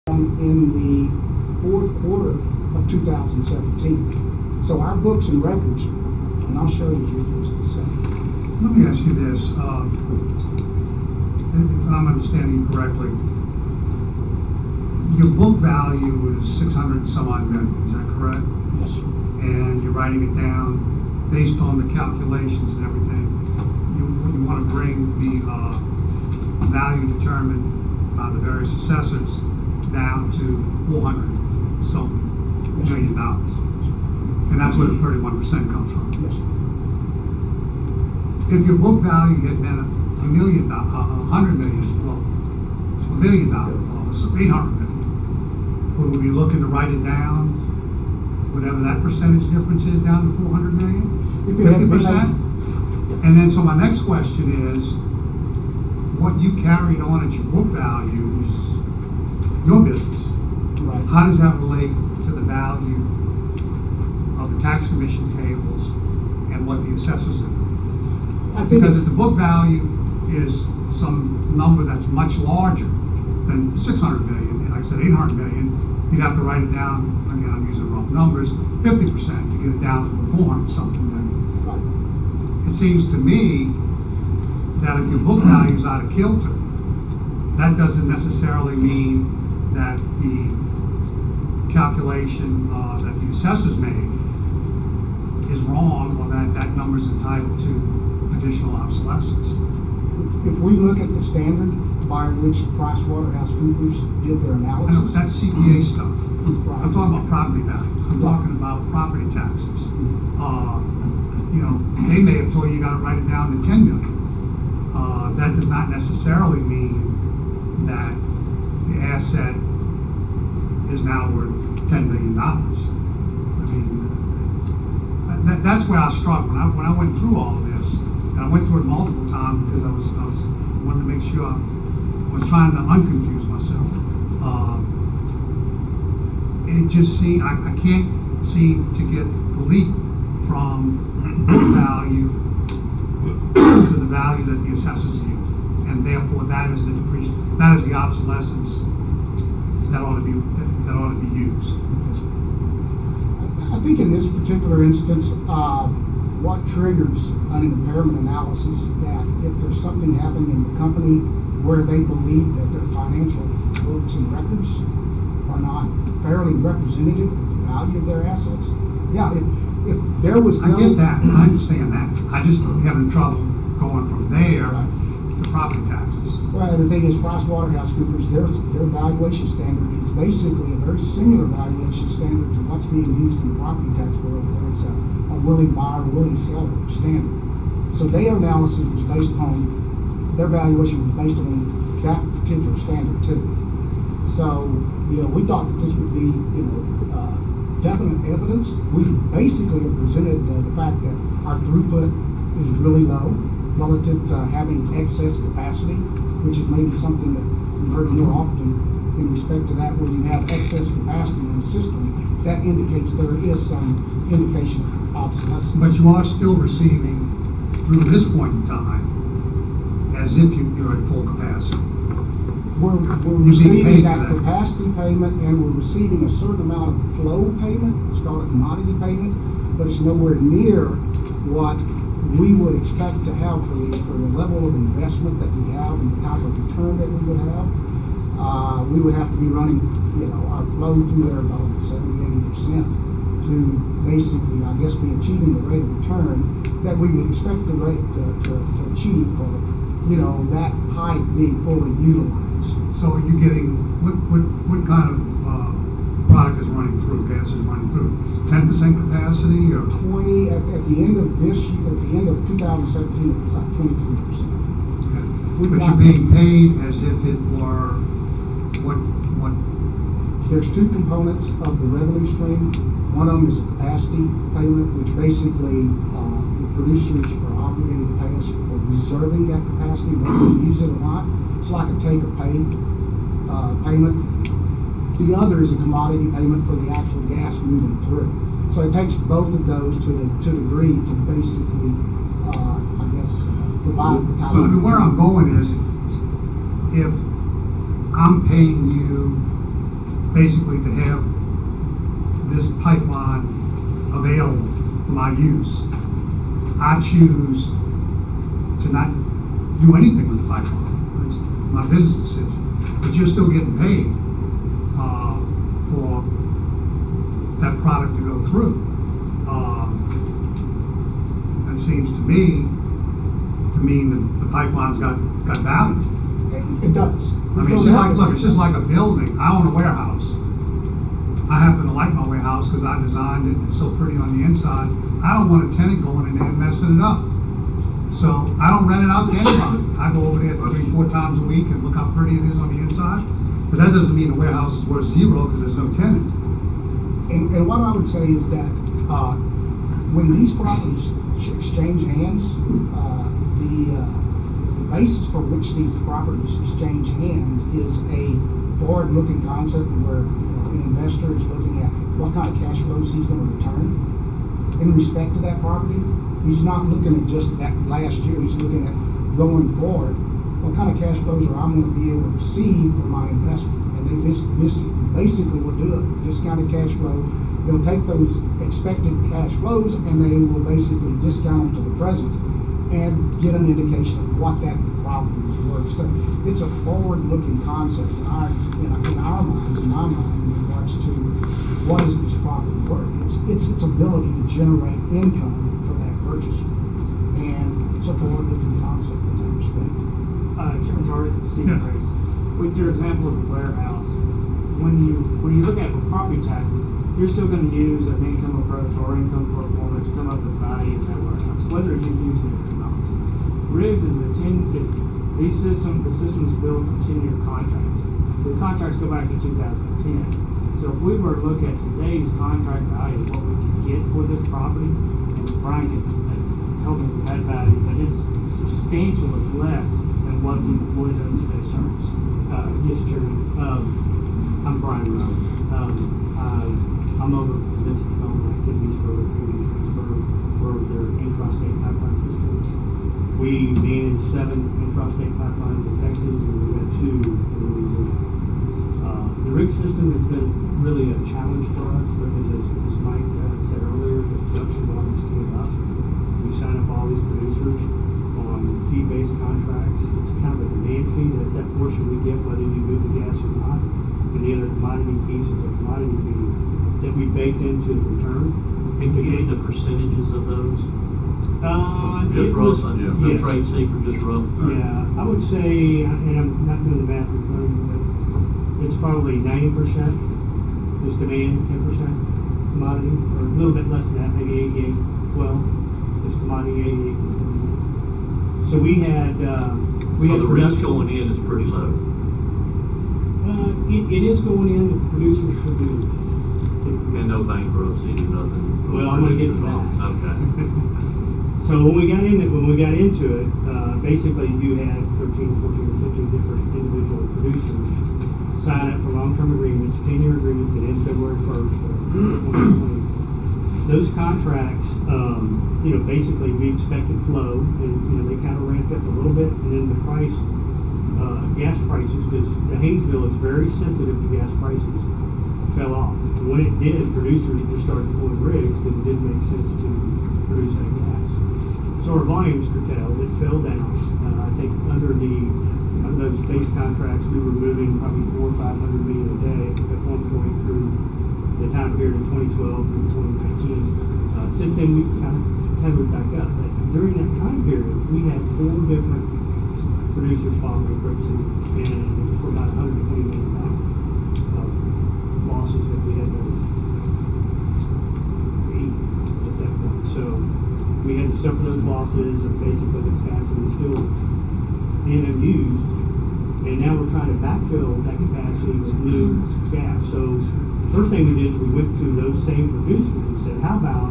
in the fourth quarter of 2017. So our books and records, and I'll show you here just a second. Let me ask you this, if I'm understanding you correctly, your book value is 600 and some odd million, is that correct? Yes, sir. And you're writing it down based on the calculations and everything. You want to bring the value determined by the various assessors down to 400 some million dollars. And that's where the 31% comes from. Yes, sir. If your book value had been $100 million, well, $1 billion, or 800 million, would we be looking to write it down, whatever that percentage difference is, down to 400 million? 50%? And then, so my next question is, what you carried on at your book value is your business. Right. How does that relate to the value of the tax commission tables and what the assessors do? Because if the book value is some number that's much larger than 600 million, like I said, 800 million, you'd have to write it down, again, I'm using rough numbers, 50% to get it down to the 400 something million. Right. It seems to me that if your book value is out of kilter, that doesn't necessarily mean that the calculation that the assessors made is wrong, or that that number is entitled to additional obsolescence. If we look at the standard by which PricewaterhouseCoopers did their I know, analysis, that's CPA stuff. Right. I'm talking about property value. I'm talking about property taxes. You know, they may have told you got to write it down to 10 million. That does not necessarily mean that the asset is now worth $10 million. I mean, that's where I struggled when I went through all of this, and I went through it multiple times because I wanted to make sure I was trying to unconfuse myself. It just seemed I can't seem to get the leap from book value to the value that the assessors use, and therefore that is the obsolescence that ought to be used. I think in this particular instance, what triggers an impairment analysis is that if there's something happening in the company where they believe that their financial books and records are not fairly representative of the value of their assets, yeah, if there was I get that, I understand that. I just having trouble going from there to property taxes. Well, the thing is, PricewaterhouseCoopers, their valuation standard is basically a very similar valuation standard to what's being used in the property tax world, where it's a willing buyer, willing seller standard. So their analysis was based on, their valuation was based on that particular standard too. So, you know, we thought that this would be, definite evidence. We basically have presented the fact that our throughput is really low relative to having excess capacity, which is maybe something that we've heard more often in respect to that. When you have excess capacity in the system, that indicates there is some indication of obsolescence. But you are still receiving, through this point in time, as if you're at full capacity. We're receiving that capacity payment, and we're receiving a certain amount of flow payment. It's called a commodity payment, but it's nowhere near what we would expect to have for the level of investment that we have and the type of return that we would have. We would have to be running, our flow through there about 70-80% to basically, I guess, be achieving the rate of return that we would expect the rate to achieve for, that pipe being fully utilized. So are you getting, what kind of product is running through, gas is running through? 10% capacity or? 20, at the end of this year, at the end of 2017, it's like 23%. Okay. But you're being paid as if it were, what? There's two components of the revenue stream. One of them is a capacity payment, which basically the producers are obligated to pay us for reserving that capacity, whether we use it or not. It's like a take or pay payment. The other is a commodity payment for the actual gas moving through. So it takes both of those to a degree to basically, provide. So where I'm going is, if I'm paying you basically to have this pipeline available for my use, I choose to not do anything with the pipeline. It's my business decision. But you're still getting paid for that product to go through. That seems to me to mean that the pipeline's got value. It does. I mean, it's just like a building. I own a warehouse. I happen to like my warehouse because I designed it. It's so pretty on the inside. I don't want a tenant going in there and messing it up. So I don't rent it out to anybody. I go over there 3-4 times a week and look how pretty it is on the inside. But that doesn't mean the warehouse is worth zero because there's no tenant. And what I would say is that when these properties exchange hands, the basis for which these properties exchange hands is a forward-looking concept where an investor is looking at what kind of cash flows he's going to return in respect to that property. He's not looking at just that last year. He's looking at going forward. What kind of cash flows are I'm going to be able to receive from my investment? And this basically will do it. Discounted cash flow. They'll take those expected cash flows and they will basically discount them to the present and get an indication of what that property is worth. So it's a forward-looking concept in our minds, in my mind, in regards to what is this property worth. It's its ability to generate income for that purchaser, and it's a forward-looking concept in that respect. Chairman Jordan, Steve Trace. With your example of the warehouse, when you look at it for property taxes, you're still going to use an income approach or income pro forma to come up with value of that warehouse, whether you're using it or not. Rigs is the system is built on 10-year contracts. The contracts go back to 2010. So if we were to look at today's contract value, what we could get for this property, and Brian can help me with that value, but it's substantially less than what we would on today's terms. Yes, Chairman. I'm Brian Rowe. I'm over business development activities for their intrastate pipeline systems. We manage 7 intrastate pipelines in Texas, and we've got 2 in Louisiana. The rig system has been really a challenge for us because, as Mike said earlier, the production volumes came up. We sign up all these producers on fee-based contracts. It's kind of a demand fee. That's that portion we get whether you move the gas or not. And the other commodity piece is a commodity fee that we baked into the return. And can you give the percentages of those? Just rough, no trade secret, just rough. Yeah, I would say, and I'm not doing the math in front of you, but it's probably 90% is demand, 10% commodity, or a little bit less than that, maybe 88, is commodity, 88. So we had the risk going in is pretty low. It is going in if producers produce. And no bankruptcies or nothing. Well, I'm going to get to that. Okay. So when we got into it, basically you had 13, 14, or 15 different individual producers sign up for long-term agreements, 10-year agreements that end February 1st of 2020. Those contracts, basically we expected flow, and they kind of ramped up a little bit, and then the price, gas prices, because the Haynesville is very sensitive to gas prices, fell off. And when it did, producers just started pulling rigs because it didn't make sense to produce that gas. So our volumes curtailed, it fell down. I think under those base contracts, we were moving probably 400 or 500 million a day at one point through the time period of 2012 through 2019. Since then, we've kind of moved back up. But during that time period, we had 4 different producers filing bankruptcy, and for about $120 million of losses that we had to eat at that point. So we had to suffer those losses, and basically the capacity is still being unused, and now we're trying to backfill that capacity with new gas. So the first thing we did is we went to those same producers and said, how about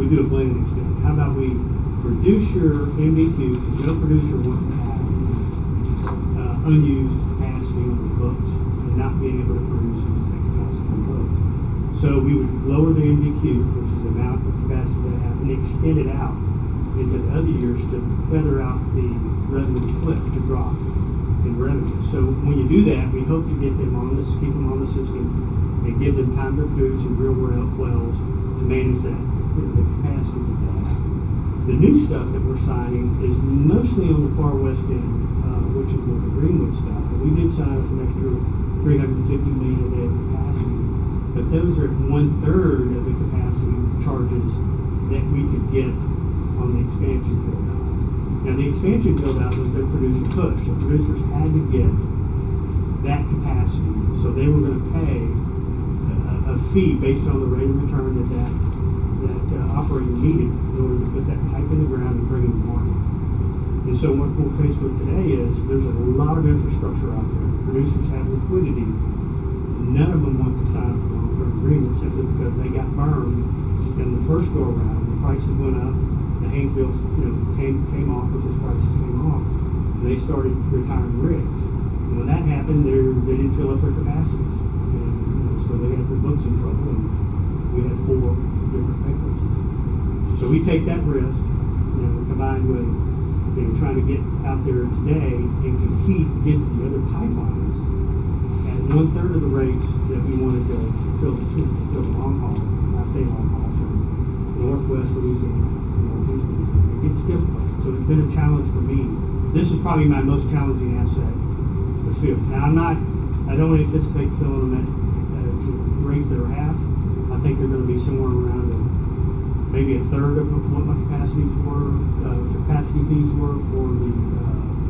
we do a blend and extend? How about we reduce your MBQ, because no producer wants to have unused capacity on the books and not being able to produce and use that capacity on the books. So we would lower the MBQ, which is the amount of capacity they have, and extend it out into the other years to feather out the revenue cliff to drop. in revenue. So when you do that, we hope to get them on this, keep them on the system, and give them time to produce and drill wells to manage that, the capacities of that. The new stuff that we're signing is mostly on the far west end, which is with the Greenwood stuff. And we did sign up an extra 350 million a day of capacity, but those are 1/3 of the capacity charges that we could get on the expansion build-out. Now, the expansion build-out was their producer push. The producers had to get that capacity, so they were going to pay a fee based on the rate of return that operator needed in order to put that pipe in the ground and bring it to market. And so what we're faced with today is there's a lot of infrastructure out there. Producers have liquidity. None of them want to sign up for long-term agreements simply because they got burned in the first go around. The prices went up. The Haynesville, came off because prices came off, and they started retiring rigs. And when that happened, they didn't fill up their capacities, and so they got their books in trouble. And we had 4 different bankruptcies. So we take that risk, combined with trying to get out there today and compete against the other pipelines at 1/3 of the rates that we wanted to fill the long haul. I say long haul from Northwest Louisiana to Northeast Louisiana. It's difficult. So it's been a challenge for me. This is probably my most challenging asset to fill. Now I don't anticipate filling them at rates that are half. I think they're going to be somewhere around maybe 1/3 of what my capacity fees were for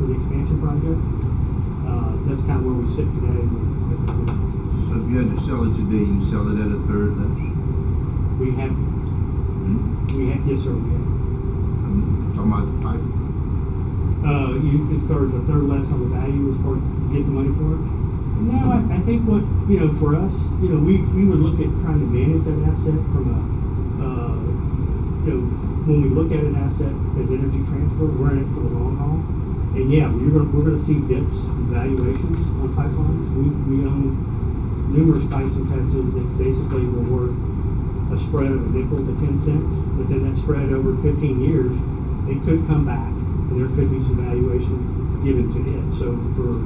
the expansion project. That's kind of where we sit today with the business. So if you had to sell it today, you sell it at 1/3. Yes, sir. We have. Talking about the pipe. As far as 1/3 less on the value as far as to get the money for it. No, I think what for us, we would look at trying to manage that asset from a when we look at an asset as energy transfer, we're in it for the long haul. And yeah, we're going to see dips in valuations on pipelines. We own numerous pipes in Texas that basically were worth a spread of a nickel to 10 cents, but then that spread over 15 years, it could come back, and there could be some valuation given to it. So for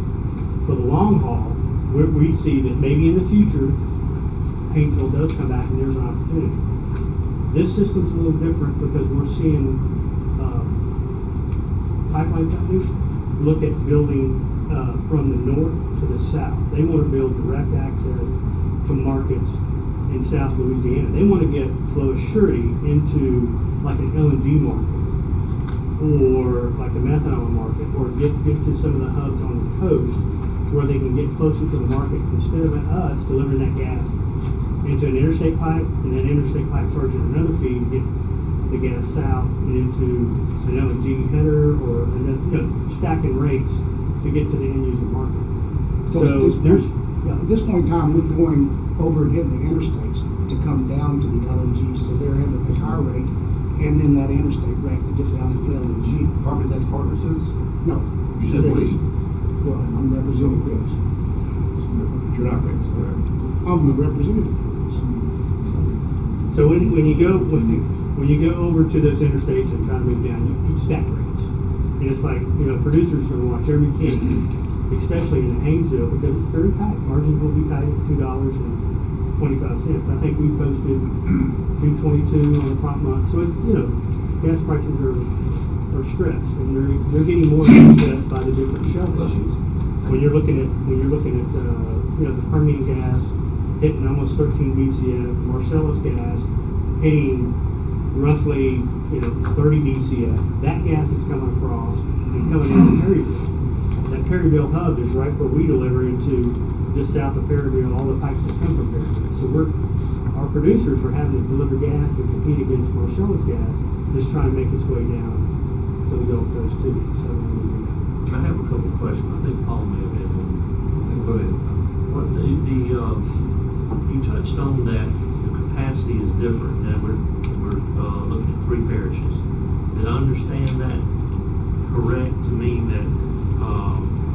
the long haul, we see that maybe in the future, Haynesville does come back and there's an opportunity. This system's a little different because we're seeing pipeline companies look at building from the north to the south. They want to build direct access to markets in South Louisiana. They want to get flow assurity into like an LNG market or like a methanol market, or get to some of the hubs on the coast where they can get closer to the market instead of us delivering that gas into an interstate pipe and then interstate pipe charging another fee to get the gas south and into an LNG header or stacking rates to get to the end user market. So at this point in time, we're going over and hitting the interstates to come down to the LNG, so they're having to pay higher rate, and then that interstate rate to get down to the LNG. Property tax partners is? No. You said Riggs. Well, I'm representing Riggs. But you're not Riggs, correct? I'm the representative. So when you go over to those interstates and try to move down, you stack rates, and it's like producers are going to watch every penny, especially in the Haynesville, because it's very tight. Margins will be tight at $2.25. I think we posted $2.22 on a prompt month. So gas prices are stressed, and they're getting more stressed by the different shelf issues. When you're looking at the Permian gas hitting almost 13 BCF, Marcellus gas hitting roughly 30 BCF. That gas is coming across and coming into Perryville. That Perryville hub is right where we deliver into just south of Perryville, all the pipes that come from Perryville. So our producers are having to deliver gas and compete against Marcellus gas, just trying to make its way down to the Gulf Coast too. So I have a couple of questions. I think Paul may have had one. Go ahead. You touched on that the capacity is different. That we're looking at 3 parishes. Did I understand that correct to mean that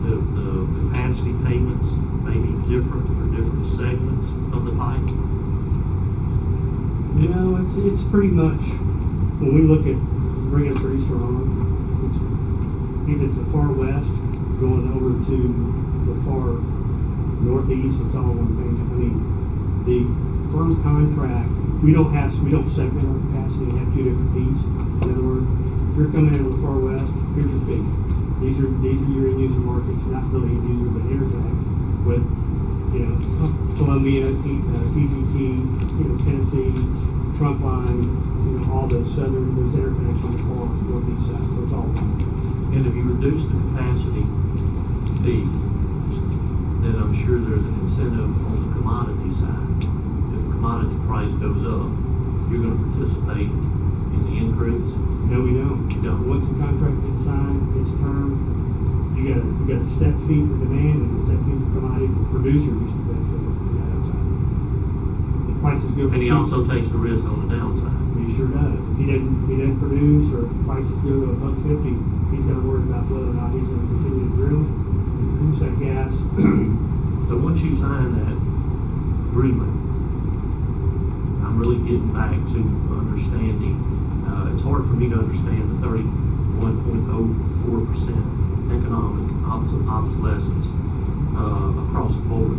the capacity payments may be different for different segments of the pipe? It's pretty much when we look at bringing a producer on, if it's the far west, going over to the far northeast, it's all one thing. I mean, the firm contract, we don't segment our capacity and have two different fees. In other words, if you're coming in on the far west, here's your fee. These are your end user markets, not really end user, but interconnects with, Columbia, PGT, Tennessee, Trunkline, all those those interconnects on the far northeast side. So it's all one. And if you reduce the capacity fee, then I'm sure there's an incentive on the commodity side. If the commodity price goes up, you're gonna participate in the increase. No, we don't. You don't. Once the contract gets signed, it's term, you got a set fee for demand and a set fee for commodity. The producer used to benefit from that upside. The prices go. And he also takes the risk on the downside. He sure does. If he doesn't produce or prices go to $1.50, he's got to worry about whether or not he's going to continue to drill and produce that gas. So once you sign that agreement, I'm really getting back to understanding. It's hard for me to understand the 31.04% economic obsolescence across the board,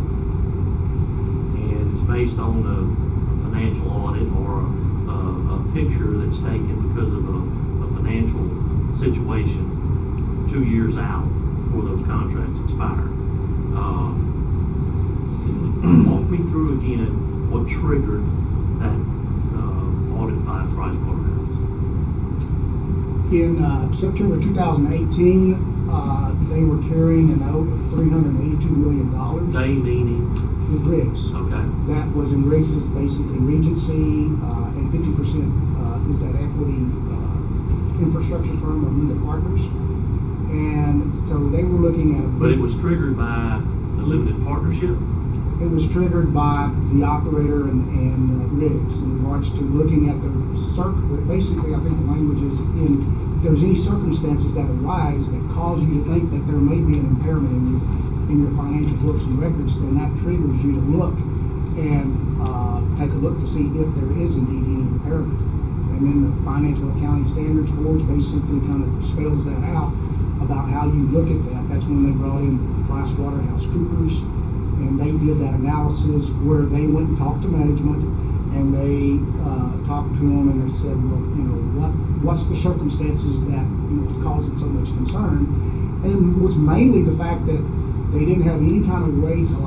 and it's based on a financial audit or a picture that's taken because of a financial situation 2 years out before those contracts expire. Walk me through again what triggered that audit by Pricewaterhouse. In September 2018, they were carrying a note of $382 million. They meaning? With Riggs. Okay. That was in Riggs is basically Regency, and 50% is that equity infrastructure firm of limited partners. And so they were looking at But it was triggered by the limited partnership? It was triggered by the operator and Riggs in regards to looking at basically I think the language is if there's any circumstances that arise that cause you to think that there may be an impairment in your financial books and records, then that triggers you to look and take a look to see if there is indeed any impairment. And then the Financial Accounting Standards Board basically kind of spells that out about how you look at that. That's when they brought in PricewaterhouseCoopers, and they did that analysis where they went and talked to management, and they talked to them, and they said, well, what's the circumstances that is causing so much concern? And it was mainly the fact that they didn't have any kind of way to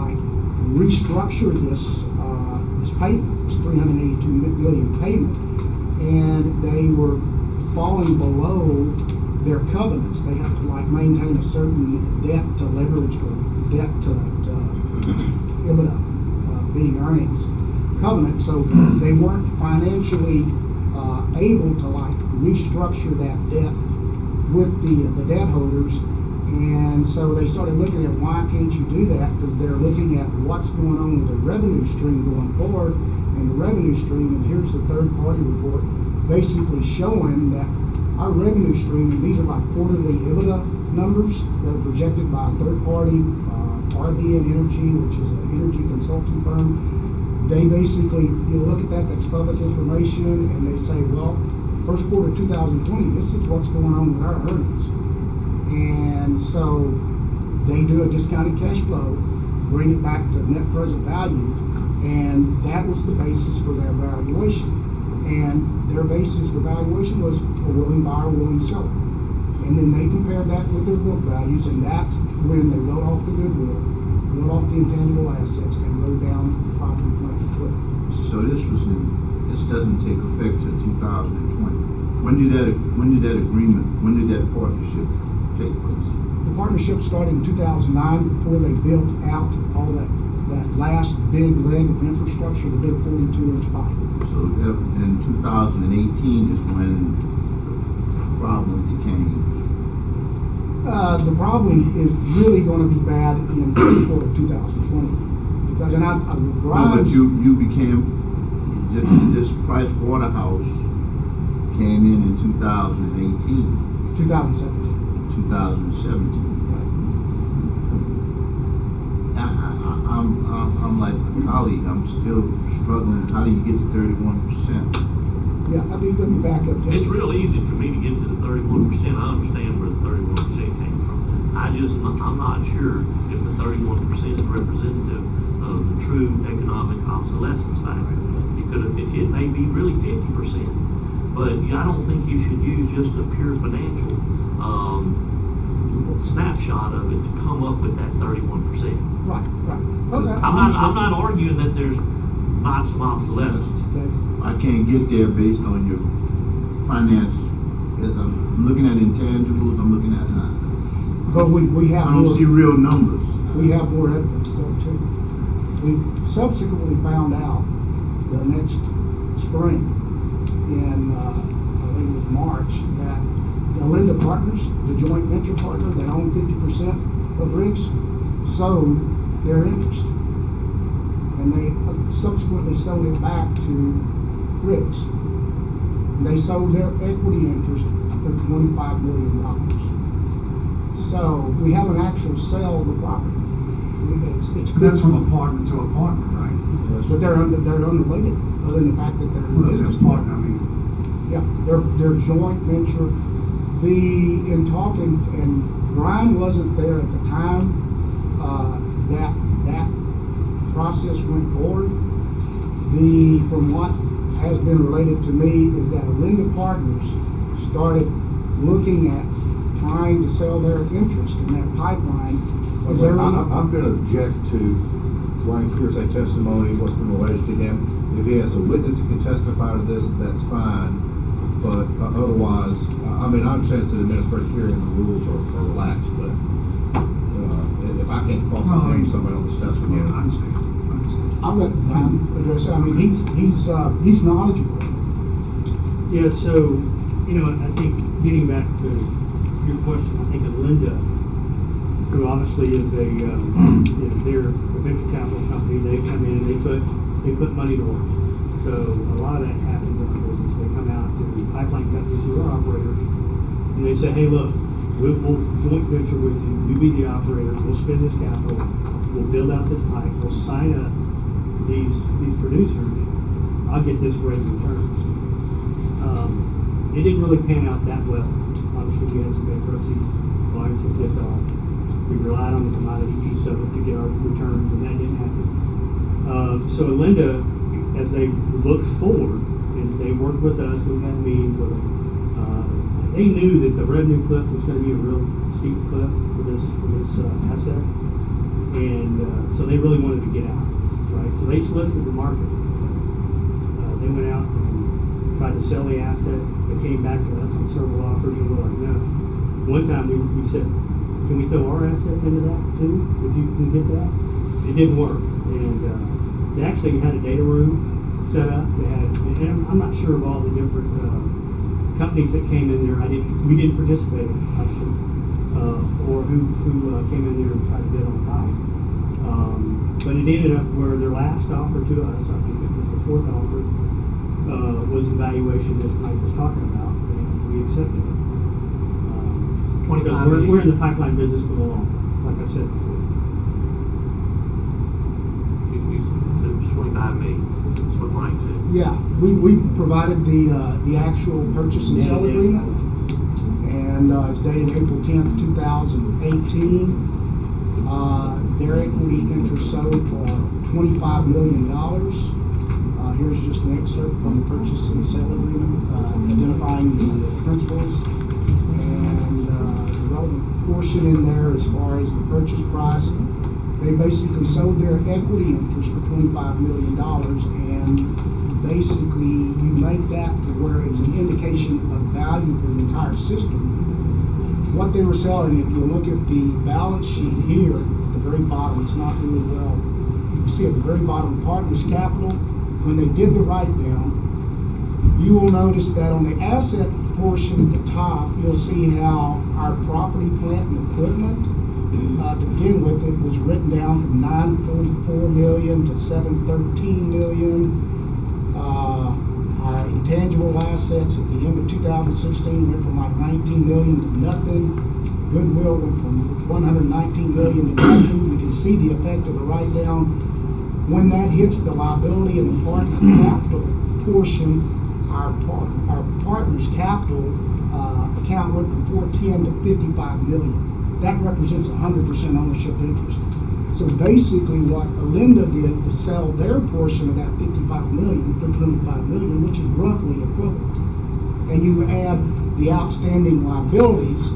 restructure this payment, this $382 million payment, and they were falling below their covenants. They have to maintain a certain debt to leverage or debt to EBITDA being earnings covenant. So they weren't financially able to restructure that debt with the debt holders. And so they started looking at why can't you do that, because they're looking at what's going on with the revenue stream going forward. And the revenue stream, and here's the third party report, basically showing that our revenue stream, and these are quarterly EBITDA numbers that are projected by a third party, RDN Energy, which is an energy consulting firm. They basically, look at that's public information, and they say, well, first quarter 2020, this is what's going on with our earnings. And so they do a discounted cash flow, bring it back to net present value, and that was the basis for their valuation. And their basis for valuation was a willing buyer, willing seller. And then they compared that with their book values, and that's when they wrote off the goodwill, wrote off the intangible assets, and wrote down the property, plant, and equipment. So this doesn't take effect till 2020. When did that partnership take place? The partnership started in 2009 before they built out all that last big leg of infrastructure, the big 42-inch pipe. So in 2018 is when the problem became. The problem is really going to be bad in the first quarter of 2020 because, and I No, but you became this Price Waterhouse came in 2018. 2017. 2017. I'm like a colleague. I'm still struggling. How do you get to 31%? Yeah, let me back up. It's real easy for me to get to the 31%. I understand where the 31% came from. I I'm not sure if the 31% is representative of the true economic obsolescence factor. It may be really 50%, but I don't think you should use just a pure financial snapshot of it to come up with that 31%. Right. Okay. I'm not arguing that there's not some obsolescence. I can't get there based on your finances. As I'm looking at intangibles, I'm looking at, But we have I don't more, see real numbers. we have more evidence though too. We subsequently found out the next spring in, I believe it was March, that the Linda Partners, the joint venture partner that owned 50% of Riggs, sold their interest. And they subsequently sold it back to Riggs. They sold their equity interest for $25 million. So we have an actual sale of the property. It's That's from a partner to a partner, right? But they're unrelated, other than the fact that they're Well, in they're business. partner, I mean, Yeah, they're joint venture. In talking, and Brian wasn't there at the time that process went forward. From what has been related to me is that Linda Partners started looking at trying to sell their interest in that pipeline. Is there any- I'm going to object to Brian hearsay testimony, what's been related to him. If he has a witness who can testify to this, that's fine. But otherwise, I mean, I understand it's an administrative hearing and the rules are relaxed, but if I can't cross-examine somebody on this testimony. yeah, I understand. I'll let Brian address it. I mean, he's knowledgeable. Yeah, so, I think getting back to your question, I think of Linda, who obviously is they're a venture capital company. They come in, they put money to work. So a lot of that happens in our business. They come out to pipeline companies who are operators, and they say, hey, look, we'll joint venture with you. You be the operator. We'll spend this capital. We'll build out this pipe. We'll sign up these producers. I'll get this rate of return. It didn't really pan out that well. Obviously, we had some bankruptcy, volumes that dipped off. We relied on the commodity piece of it to get our returns, and that didn't happen. So Linda, as they looked forward, and they worked with us, we had meetings with them. They knew that the revenue cliff was going to be a real steep cliff for this asset, and so they really wanted to get out, right? So they solicited the market. They went out and tried to sell the asset. They came back to us on several offers, and we're like, no. One time we said, can we throw our assets into that too, if you can get that? It didn't work, and they actually had a data room set up. They had, and I'm not sure of all the different companies that came in there. We didn't participate, obviously, or who came in there and tried to bid on the pipe. But it ended up where their last offer to us, I think it was the fourth offer, was the valuation that Mike was talking about, and we accepted it. Because we're in the pipeline business for the long run, like I said before. It was 25 million. That's what Mike said. Yeah, we provided the actual purchase and sale agreement, and it's dated April 10th, 2018. Their equity interest sold for $25 million. Here's just an excerpt from the purchase and sale agreement, identifying the principals, and the relevant portion in there as far as the purchase price. They basically sold their equity interest for $25 million, and basically you make that to where it's an indication of value for the entire system. What they were selling, if you look at the balance sheet here at the very bottom, it's not really well. You can see at the very bottom, Partners Capital, when they did the write-down, you will notice that on the asset portion at the top, you'll see how our property, plant, and equipment, to begin with, it was written down from $944 million to $713 million. Our intangible assets at the end of 2016 went from like $19 million to nothing. Goodwill went from $119 million to nothing. You can see the effect of the write-down. When that hits the liability and the partner capital portion, our partner's capital account went from $410 to $55 million. that represents 100% ownership interest. So basically what Alinda did to sell their portion of that 55 million for 25 million, which is roughly equivalent. And you add the outstanding liabilities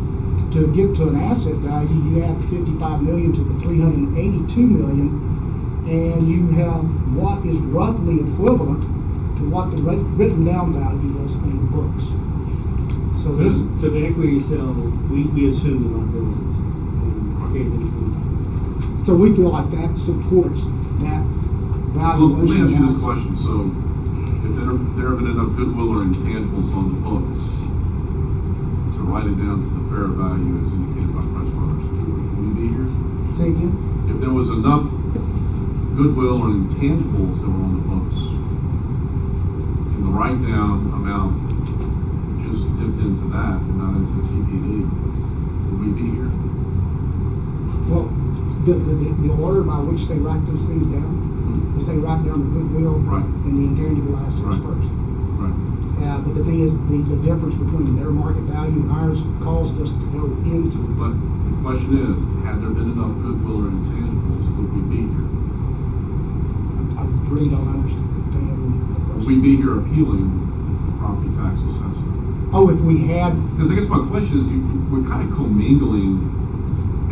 to get to an asset value, you add 55 million to the 382 million, and you have what is roughly equivalent to what the written down value was in the books. So this, So the equity sale, we assume the liabilities and gave it to so we feel like that supports that So let me valuation. ask you this analysis. question, so if there have been enough goodwill or intangibles on the books to write it down to the fair value as indicated by PricewaterhouseCoopers, will we be here? Say again? If there was enough goodwill or intangibles that were on the books, and the write-down amount just dipped into that and not into TPD, would we be here? Well, the order by which they write those things down is they write down the goodwill Right. and the intangible assets Right. first. Right. But the thing is, the difference between their market value and ours caused us to go into. But the question is, had there been enough goodwill or intangibles, would we be here? I really don't understand the Would question. we be here appealing the property tax assessment? Oh, if we had, Because I guess my question is, we're kind of commingling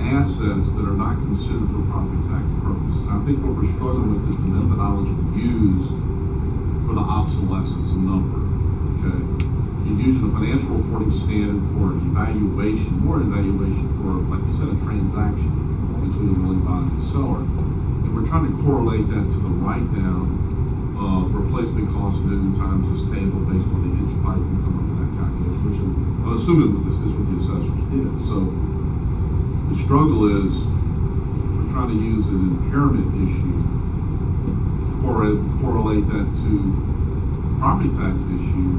assets that are not considered for property tax purposes. I think what we're struggling with is the methodology used for the obsolescence of number. Okay, you're using a financial reporting standard for evaluation, more evaluation for, like you said, a transaction between a willing buyer and a seller, and we're trying to correlate that to the write-down of replacement cost new times this table based on the inch pipe and come up with that calculation, which I'm assuming what this is what the assessors did. So the struggle is we're trying to use an impairment issue, correlate that to property tax issue,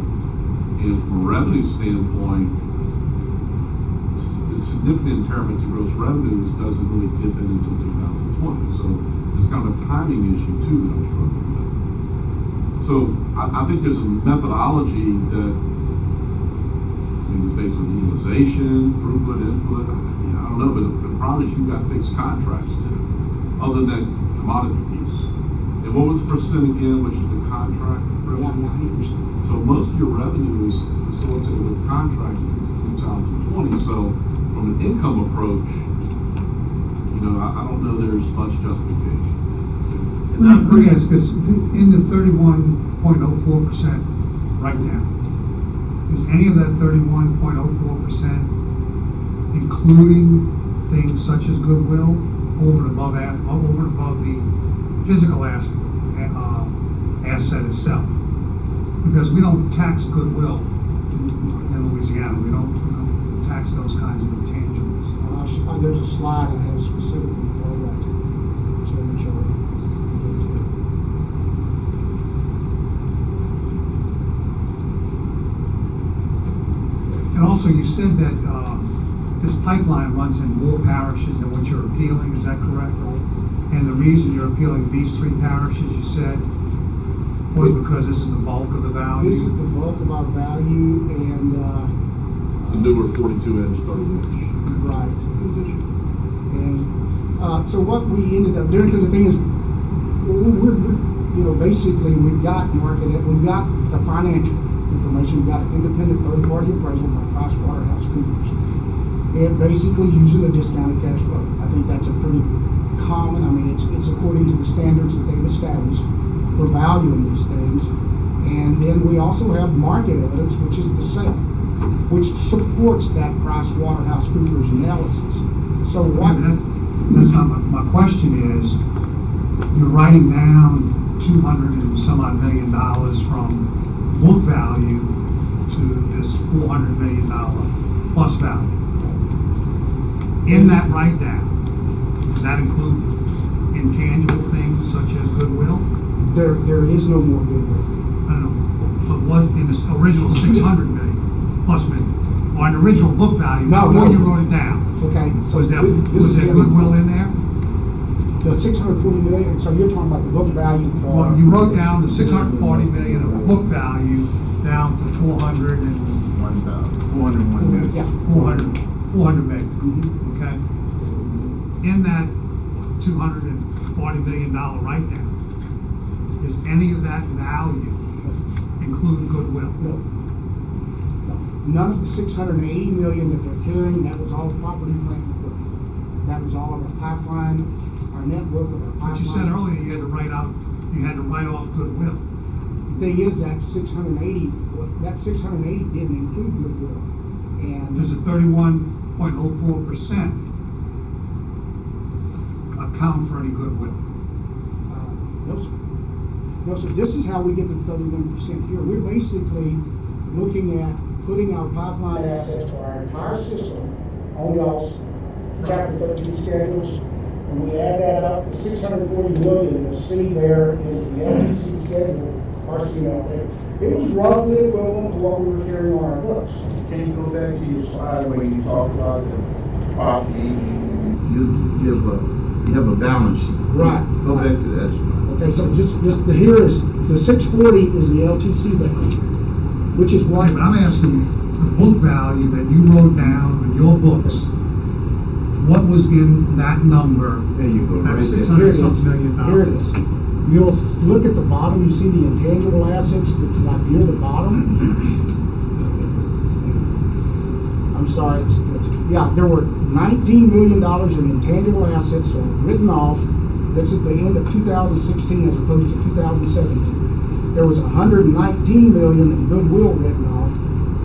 and from a revenue standpoint, the significant impairment to gross revenues doesn't really dip in until 2020. So it's kind of a timing issue too that I'm struggling with. So I think there's a methodology that it's based on utilization, throughput, input. I don't know, but the problem is you've got fixed contracts too, other than commodity piece. And what was the percent again, which is the contract? yeah, 90%. So most of your revenue is facilitated with contracts in 2020. So from an income approach, I don't know there's much justification. Let me ask this, in the 31.04% write-down, is any of that 31.04% including things such as goodwill over and above the physical asset itself? Because we don't tax goodwill in Louisiana. We don't tax those kinds of intangibles. There's a slide I have specifically for that. So make sure. And also, you said that this pipeline runs in more parishes than what you're appealing. Is that correct? Right. And the reason you're appealing these three parishes, you said, was because this is the bulk of the value? This is the bulk of our value, and It's a newer 42-inch, 30-inch right. addition. And so what we ended up doing, because the thing is, we're basically we've got we've got the financial information, we've got an independent third-party appraisal by PricewaterhouseCoopers. And basically using a discounted cash flow. I think that's a pretty common. I mean, it's according to the standards that they've established for valuing these things. And then we also have market evidence, which is the sale, which supports that PricewaterhouseCoopers analysis. So what? That's not my question is, you're writing down $200 and some odd million from book value to this $400 million plus value. In that write-down, does that include intangible things such as goodwill? There is no more goodwill. I don't know, but was in this original 600 million plus million, or an original book value before you wrote it down? Okay. So Was there goodwill in there? The 640 million. So you're talking about the book value for. Well, you wrote down the 640 million of book value down to 401 401 million. Yeah. 400. 400 million, Mhm. okay? In that $240 million write-down, is any of that value include goodwill? No. No. None of the 680 million that they're carrying, that was all property, plant, and equipment. That was all of our pipeline, our network of our pipeline. But you said earlier you had to write off goodwill. The thing is, that 680, that 680 didn't include goodwill. And Does a 31.04% account for any goodwill? no, sir. No, sir. This is how we get to 31% here. We're basically looking at putting our pipeline assets for our entire system on y'all's chapter 13 schedules. When we add that up, the 640 million you'll see there is the LTC schedule, RCL. It was roughly equivalent to what we were carrying on our books. Can you go back to your slide where you talk about the property, you have a balance sheet? Right. Go back to that slide. Okay, so just here is, the 640 is the LTC value, which is what. Okay, but I'm asking the book value that you wrote down in your books. What was in that number? There you go. That Right there. Here it is. $600 million. Here it is. You'll look at the bottom, you see the intangible assets, that's like near the bottom. I'm sorry, yeah, there were $19 million in intangible assets that were written off. That's at the end of 2016 as opposed to 2017. There was $119 million in goodwill written off.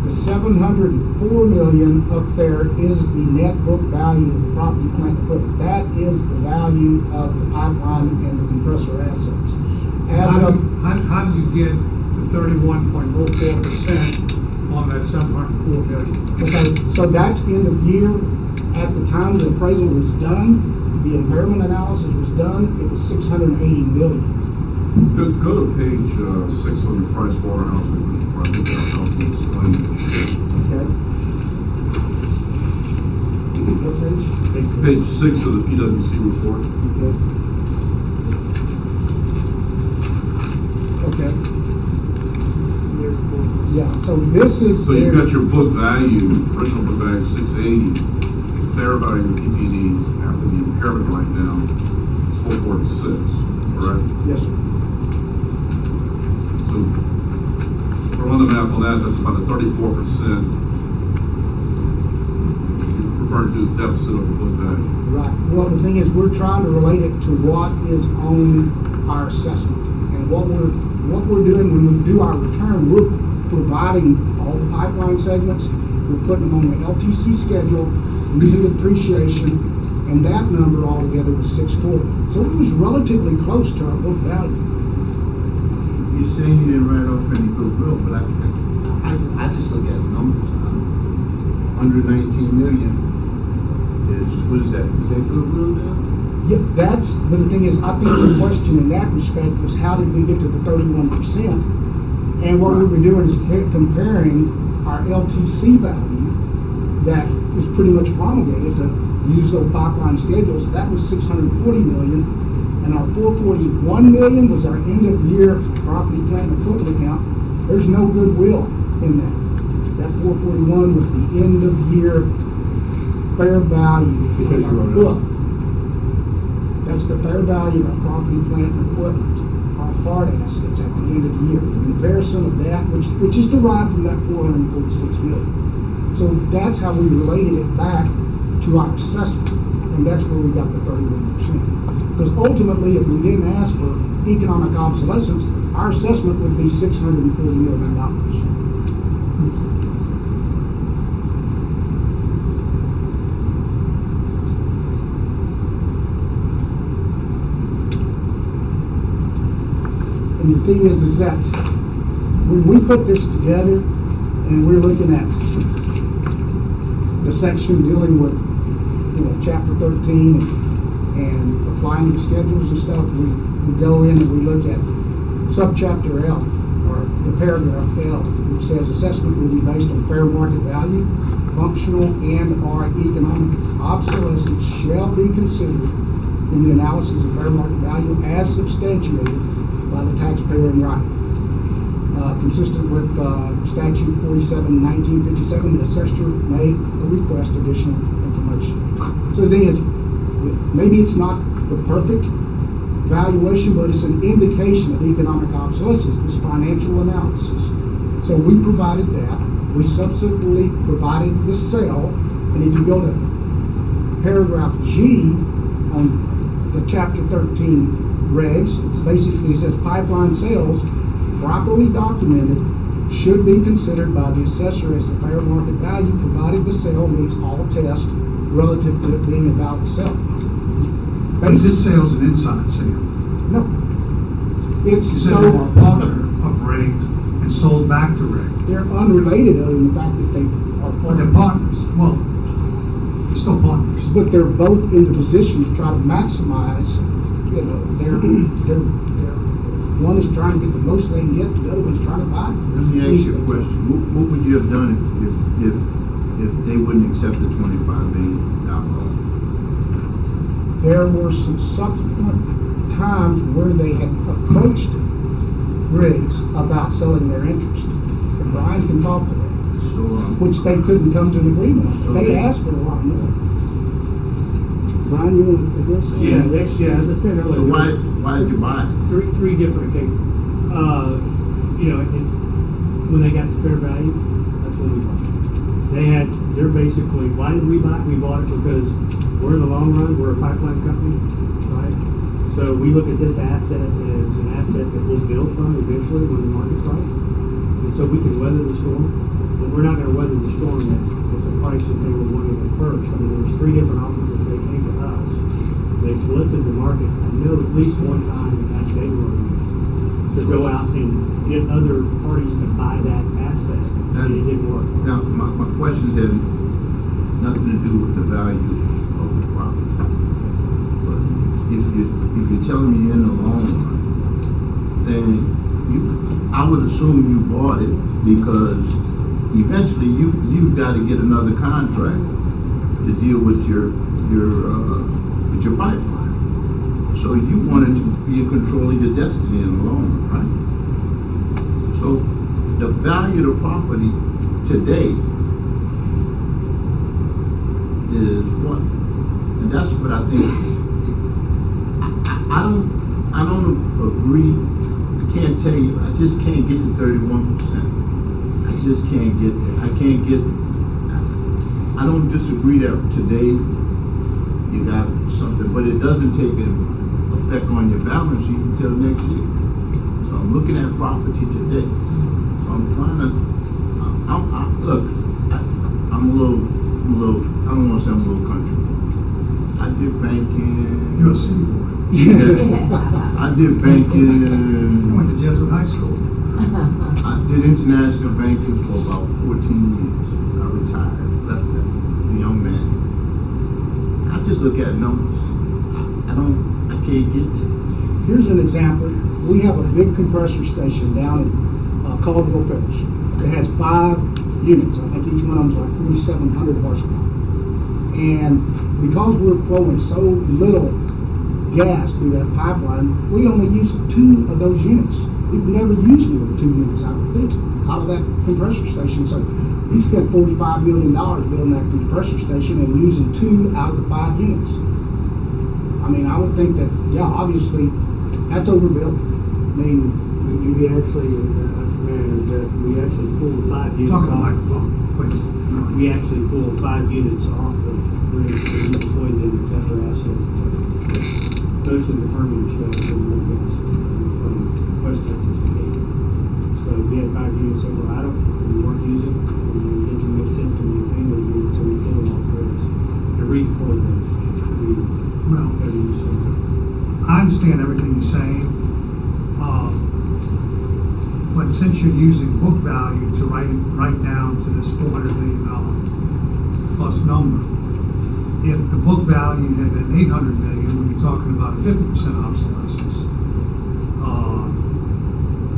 The $704 million up there is the net book value of the property, plant, and equipment. That is the value of the pipeline and the compressor assets. How do you get the 31.04% on that $704 million? Okay, so that's end of year. At the time the appraisal was done, the impairment analysis was done, it was 680 million. Go to page 6 on the Price Waterhouse. I think that'll help you explain it. Okay. What page? Page 6 of the PwC report. Okay. There's the book. Yeah, so this is. So you've got your book value, original book value 680, fair value of PP&E after the impairment right now is 446, correct? Yes, sir. So, if we're on the math on that, that's about a 34% you're referring to as deficit of the book value. Right. Well, the thing is, we're trying to relate it to what is on our assessment. And what we're doing when we do our return, we're providing all the pipeline segments, we're putting them on the LTC schedule, using the depreciation, and that number altogether was 640. So it was relatively close to our book value. You're saying you didn't write off any goodwill, but I just look at the numbers. 119 million is, what is that? Is that goodwill now? Yeah, but the thing is, I think the question in that respect was how did we get to the 31%? And what we were doing is comparing our LTC value that was pretty much promulgated to use those pipeline schedules. That was 640 million. And our 441 million was our end of year property, plant, and equipment account. There's no goodwill in that. That 441 was the end of year fair value Because of you our wrote it book. That's the fair value of our property, plant, and equipment, our hard assets at the end of the year. The comparison of that, which is derived from that 446 million. So that's how we related it back to our assessment, and that's where we got the 31%. Because ultimately, if we didn't ask for economic obsolescence, our assessment would be $640 million. And the thing is that when we put this together and we're looking at the section dealing with, chapter 13 and applying the schedules and stuff, we go in and we look at subchapter L, or the paragraph L, which says assessment will be based on fair market value, functional and/or economic obsolescence shall be considered in the analysis of fair market value as substantiated by the taxpayer in writing. Consistent with statute 47/1957, the assessor may request additional information. So the thing is, maybe it's not the perfect valuation, but it's an indication of economic obsolescence, this financial analysis. So we provided that. We subsequently provided the sale, and if you go to paragraph G on the chapter 13 regs, it's basically says pipeline sales properly documented should be considered by the assessor as the fair market value, provided the sale meets all tests relative to it being about to sell. But this sale's an inside sale. No. It's You said they were a partner of Rig and sold back to Rig. they're unrelated other than the fact that they are But they're partners. Well, they're still partners. But they're both in the position to try to maximize, they're one is trying to get the most they can get, the other one's trying to buy. Let me ask you a question. What would you have done if they wouldn't accept the $25 million? There were some subsequent times where they had approached Riggs about selling their interest. And Brian can talk to that, So, which they couldn't come to an agreement on. They asked for a lot more. Brian, you want to address that? As I said earlier. so why did you buy it? Three different things. When they got to fair value, that's when we bought it. They're basically, why did we buy it? We bought it because we're in the long run, we're a pipeline company, right? So we look at this asset as an asset that we'll build from eventually when the market's right. And so we can weather the storm, but we're not gonna weather the storm at the price that they were wanting at first. I mean, there was three different offers that they came to us. They solicited the market, I know at least one time that they were to go out and get other parties to buy that asset, and it didn't work. Now, my question has nothing to do with the value of the property. But if you're telling me in the long run, then I would assume you bought it because eventually you've got to get another contract to deal with your pipeline. So you wanted to be in control of your destiny in the long run, right? So the value of the property today is what? And that's what I think. I don't agree. I can't tell you. I just can't get to 31%. I just can't get there. I don't disagree that today you got something, but it doesn't take an effect on your balance sheet until next year. So I'm looking at property today. So I'm trying to. Look. I'm a little. I don't want to say I'm a little country. I did banking. You're a city boy. I did banking. I went to Jesuit High School. I did international banking for about 14 years. I retired, left that as a young man. I just look at numbers. I can't get there. Here's an example. We have a big compressor station down in Caldwell Parish. It has 5 units. I think each one of them's like 4,700 horsepower. And because we're flowing so little gas through that pipeline, we only use 2 of those units. We've never used more than 2 units, I would think, out of that compressor station. So he spent $45 million building that compressor station and using 2 out of the 5 units. I mean, I would think that, yeah, obviously, that's overbuilt. I mean, We actually pulled 5 units Talk to the off. microphone, please. We actually pulled 5 units off of rigs and deployed them to other assets. Mostly the Permian shelf from Northwest, from West Texas to Cape. So we had 5 units that were idle, and we weren't using, and it didn't make sense to maintain those units, so we pulled them off rigs and redeployed those. Well, I understand everything you're saying, but since you're using book value to write down to this $400 million plus number, if the book value had been $800 million, we'd be talking about a 50% obsolescence.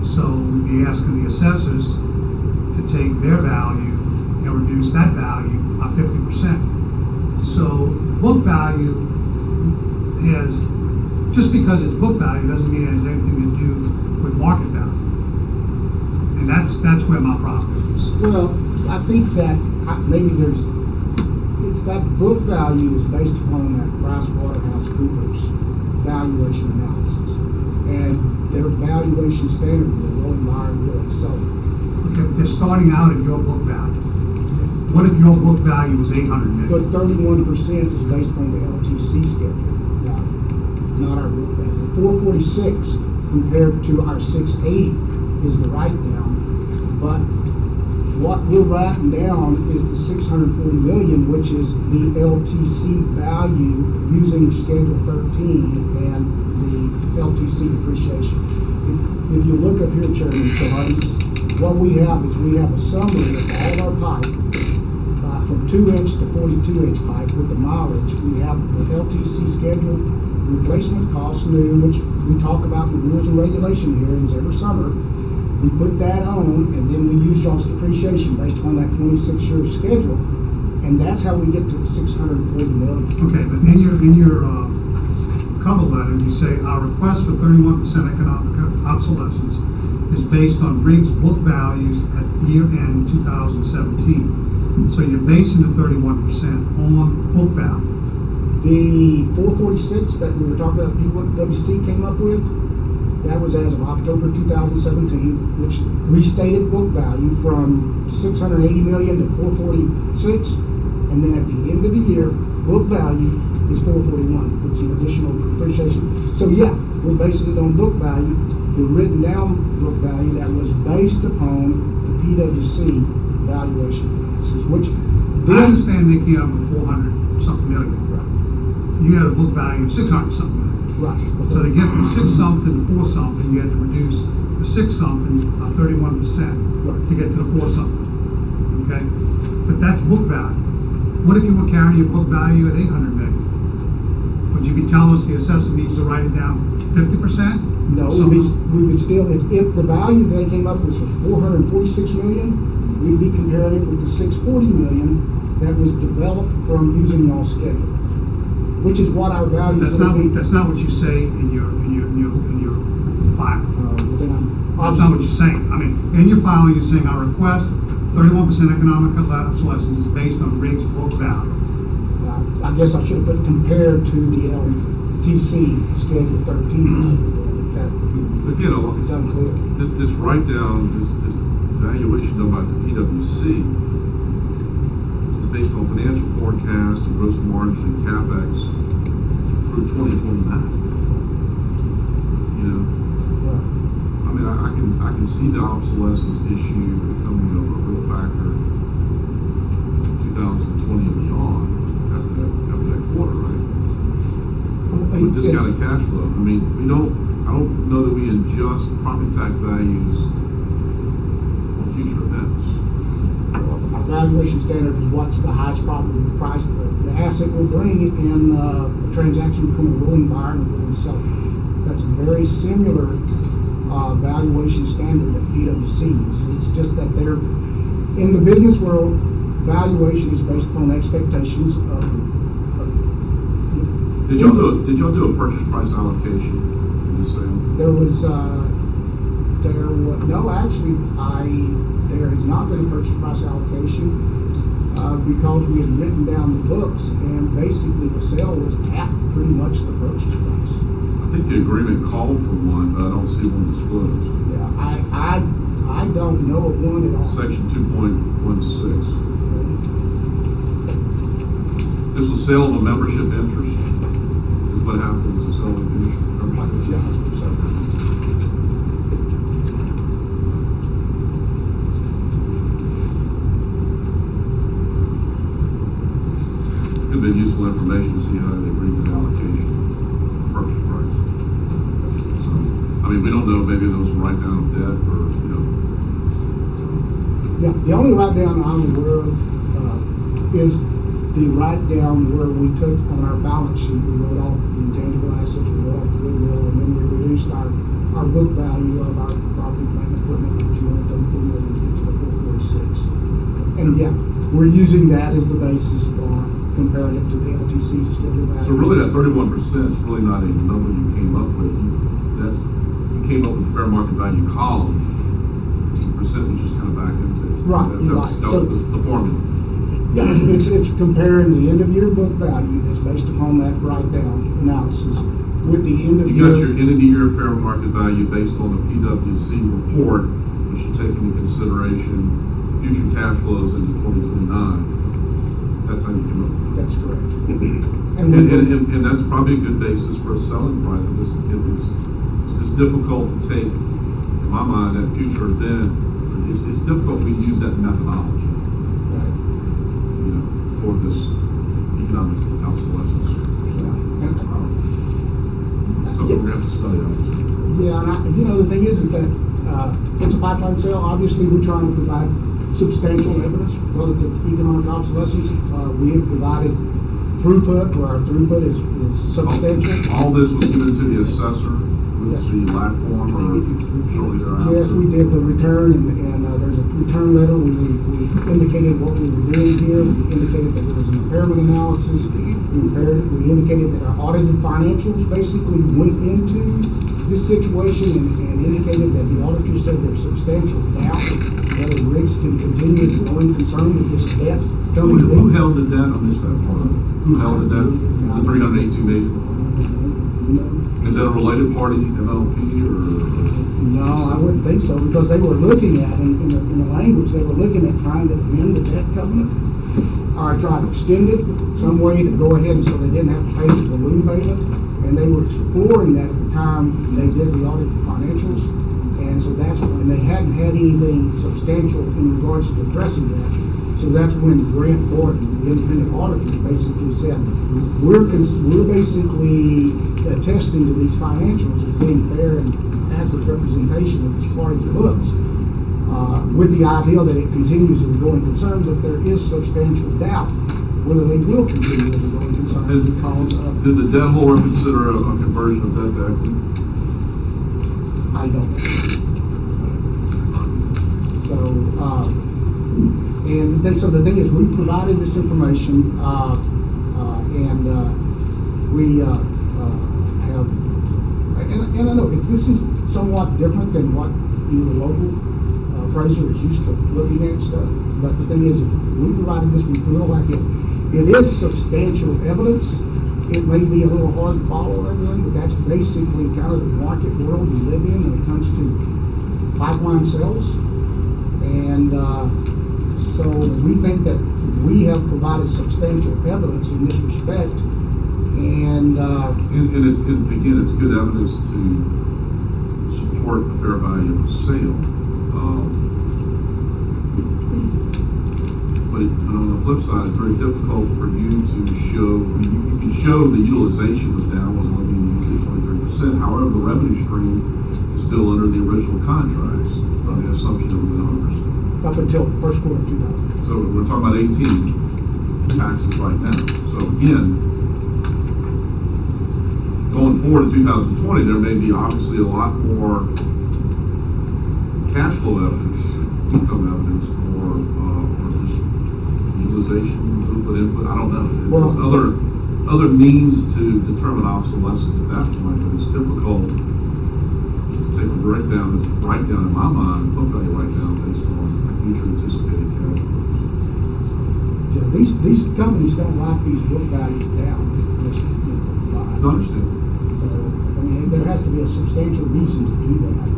So we'd be asking the assessors to take their value and reduce that value by 50%. So book value just because it's book value doesn't mean it has anything to do with market value. And that's where my problem is. Well, I think that maybe it's that book value is based upon that PricewaterhouseCoopers valuation analysis. And their valuation standard is really buyer and really seller. Okay, but they're starting out at your book value. What if your book value was 800 But million? 31% is based on the LTC schedule value, not our book value. 446 compared to our 680 is the write-down, but what we're writing down is the 640 million, which is the LTC value using Schedule 13 and the LTC depreciation. If you look up here, Chairman Hardy, what we have is we have a summary of all our pipe, from 2-inch to 42-inch pipe with the mileage. We have the LTC schedule, replacement cost new, which we talk about in the rules and regulation hearings every summer. We put that on, and then we use y'all's depreciation based on that 26-year schedule, and that's how we get to the 640 million. Okay, but in your cover letter, you say our request for 31% economic obsolescence is based on Riggs book values at year-end 2017. So you're basing the 31% on book value. The 446 that we were talking about, PwC came up with, that was as of October 2017, which restated book value from 680 million to 446, and then at the end of the year, book value is 441 with some additional depreciation. So yeah, we're basing it on book value, the written down book value that was based upon the PwC valuation analysis, which I understand they came up with 400-something million. Right. You had a book value of 600-something million. Right. So to get from 6-something to 4-something, you had to reduce the 6-something of 31% to get to the 4-something. Okay? But that's book value. What if you were carrying your book value at 800 million? Would you be telling us the assessor needs to write it down 50%? No, we would still, if the value they came up with was 446 million, we'd be comparing it with the 640 million that was developed from using y'all's schedule, which is what our value is going to be. That's not what you say in your file. That's not what you're saying. I mean, in your filing, you're saying our request, 31% economic obsolescence is based on Riggs book value. I guess I should have put compared to the LTC Schedule 13. But you know, It's unclear. this write-down, this valuation done by the PwC is based on financial forecast and gross margins and CapEx through 2029. You know, I mean, I can see the obsolescence issue becoming a real factor in 2020 and beyond after that quarter, right? With this kind of cash flow, I mean, I don't know that we adjust property tax values on future events. Our valuation standard is what's the highest property price, the asset will bring in a transaction between a willing buyer and a willing seller. That's a very similar valuation standard that PwC uses. It's just that they're, in the business world, valuation is based upon expectations of Did y'all do a purchase price allocation in this sale? There has not been a purchase price allocation because we had written down the books and basically the sale was at pretty much the purchase price. I think the agreement called for one, but I don't see one disclosed. Yeah, I don't know of one at all. Section 2.16. This was sale of a membership interest. Is what happens to sell a membership interest. Yeah, so. Could have been useful information to see how they agree to the allocation of purchase price. So, I mean, we don't know, maybe there was some write down of debt or, you know. Yeah, the only write-down I'm aware of is the write-down where we took on our balance sheet, we wrote off the intangible assets, we wrote off the goodwill, and then we reduced our book value of our property, plant, and equipment from 234 million to 446. And yeah, we're using that as the basis for comparing it to the LTC schedule value. So really that 31% is really not a number you came up with. You came up with the fair market value column. percent was just kind of back into. Right, That was the formula. Yeah, it's comparing the end of year book value that's based upon that write-down analysis with the end of You year. got your end of the year fair market value based on the PwC report, which should take into consideration future cash flows into 2029. That's how you come up with it. That's correct. And that's probably a good basis for a selling price. It's just difficult to take, in my mind, that future event. It's difficult we use that methodology, you know, for this economic obsolescence. So we're going to have to study on this. Yeah, and the thing is that it's a pipeline sale. Obviously, we're trying to provide substantial evidence relative to economic obsolescence. We have provided throughput, where our throughput is substantial. All this was given to the assessor with the lat form or shortly thereafter? Yes, we did the return, and there's a return letter. We indicated what we were doing here. We indicated that there was an impairment analysis. We indicated that our audited financials basically went into this situation and indicated that the auditor said there's substantial doubt whether Riggs can continue as a going concern with this debt coming due. Who held the debt on this part of it? Who held the debt? The 382 million? Is that a related party, MLP, or? No, I wouldn't think so, because they were looking at, in the language, they were looking at trying to amend the debt covenant, or try to extend it some way to go ahead so they didn't have to pay the balloon payment. And they were exploring that at the time they did the audit financials. And so that's when they hadn't had anything substantial in regards to addressing that. So that's when Grant Thornton, the independent auditor, basically said, we're basically attesting to these financials as being fair and accurate representation of this party's books, with the idea that it continues as a going concern, but there is substantial doubt whether they will continue as a going concern because of... Did the debt holder consider a conversion of debt to equity? I don't know. So the thing is, we provided this information, and we have, and I know this is somewhat different than what the local appraiser is used to looking at stuff. But the thing is, we provided this. We feel like it is substantial evidence. It may be a little hard to follow everything, but that's basically kind of the market world we live in when it comes to pipeline sales. And so we think that we have provided substantial evidence in this respect. And it's good evidence to support the fair value of the sale. But on the flip side, it's very difficult for you to show. I mean, you can show the utilization was down, was only being used at 23%. However, the revenue stream is still under the original contracts on the assumption that it was 100%. up until first quarter of 2000. So we're talking about 18 taxes right now. So again, going forward in 2020, there may be obviously a lot more cash flow evidence, income evidence, or just utilization, throughput, input. I don't know. There's other means to determine obsolescence at that point, but it's difficult to take a breakdown in my mind, book value write-down based on future anticipated cash flows. Yeah, these companies don't write these book values down. I understand. So, I mean, there has to be a substantial reason to do that.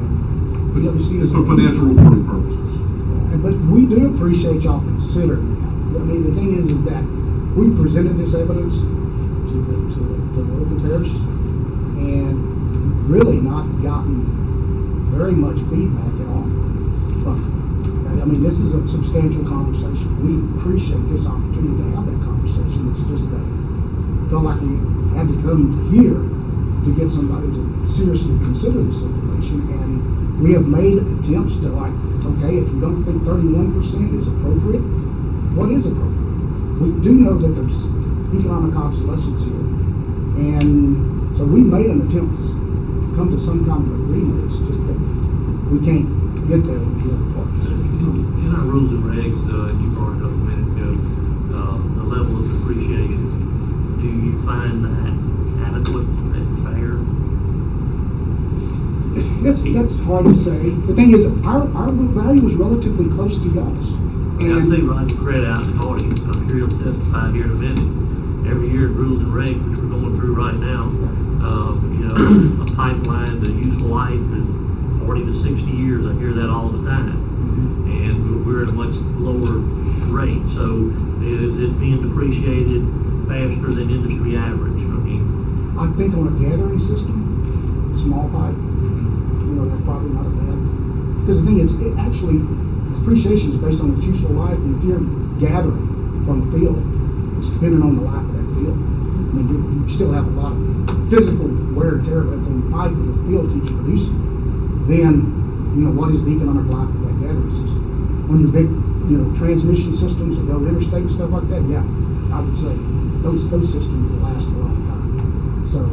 It's for financial reporting purposes. But we do appreciate y'all considering that. I mean, the thing is that we presented this evidence to the local parish and really not gotten very much feedback at all from them. I mean, this is a substantial conversation. We appreciate this opportunity to have that conversation. It's just that it felt like we had to come here to get somebody to seriously consider this information. And we have made attempts to, like, okay, if you don't think 31% is appropriate, what is appropriate? We do know that there's economic obsolescence here. And so we made an attempt to come to some kind of agreement. It's just that we can't get there with the other parties. In our rules and regs, you brought it up a minute ago, the level of depreciation, do you find that adequate and fair? That's hard to say. The thing is, our value is relatively close to y'all's. And I see Roger Credit out in the audience, I'm sure he'll testify here in a minute. Every year, rules and regs, which we're going through right now, a pipeline, the useful life is 40 to 60 years. I hear that all the time. And we're at a much lower rate. So is it being depreciated faster than industry average? I mean, I think on a gathering system, small pipe, that's probably not a bad. Because the thing is, it actually, depreciation is based on its useful life, and if you're gathering from the field, it's depending on the life of that field. I mean, you still have a lot of physical wear and tear left on the pipe, but if the field keeps producing, then, what is the economic life of that gathering system? On your big, transmission systems that go interstate and stuff like that, yeah, I would say those systems will last a long time. So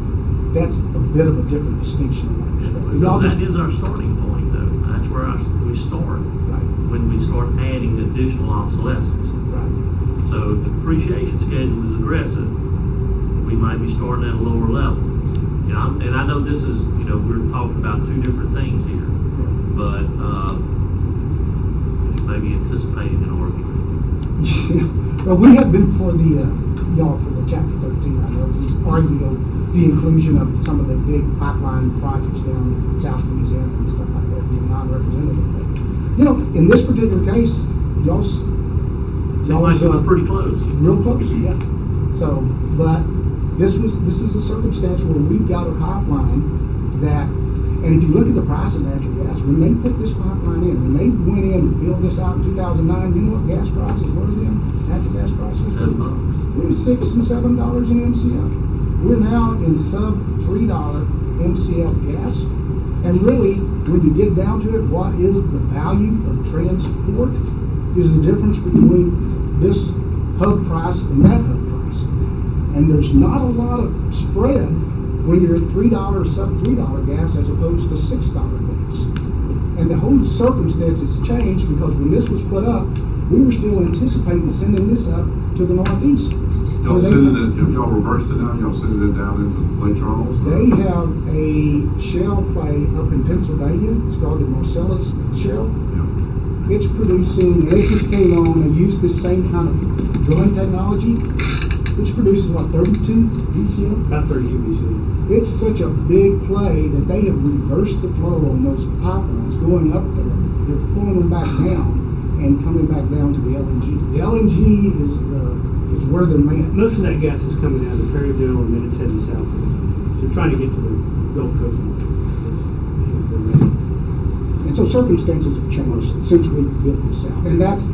that's a bit of a different distinction in that respect. that is our starting point, though. That's where we start. Right. When we start adding additional obsolescence. Right. So if the depreciation schedule is aggressive, we might be starting at a lower level. And I know this is, we're talking about two different things here, but maybe anticipating an argument. Well, we have been for y'all for the chapter 13. I know he's argued over the inclusion of some of the big pipeline projects down in South Louisiana and stuff like that being non-representative. But, in this particular case, y'all's Seems like it was pretty close. Real close, yeah. So, but this is a circumstance where we've got a pipeline that, and if you look at the price of natural gas, when they put this pipeline in, when they went in to build this out in 2009, you know what gas prices were then? Natural gas prices? $7. It was $6 and $7 an MCF. We're now in sub $3 MCF gas. And really, when you get down to it, what is the value of transport is the difference between this hub price and that hub price. And there's not a lot of spread when you're at $3, sub $3 gas as opposed to $6 gas. And the whole circumstances changed because when this was put up, we were still anticipating sending this up to the Northeast. Y'all sending it, have y'all reversed it now? Y'all sending it down into Lake Charles? They have a shale play up in Pennsylvania. It's called the Marcellus Shale. Yeah. It's producing, and they just came on and used this same kind of drilling technology. It's producing, 32 BCF? About 32 BCF. It's such a big play that they have reversed the flow on those pipelines going up there. They're pulling them back down and coming back down to the LNG. The LNG is where they're at. Most of that gas is coming out of Perryville and then it's heading south. So trying to get to the Gulf Coast market. And so circumstances have changed since we've built this out. And that's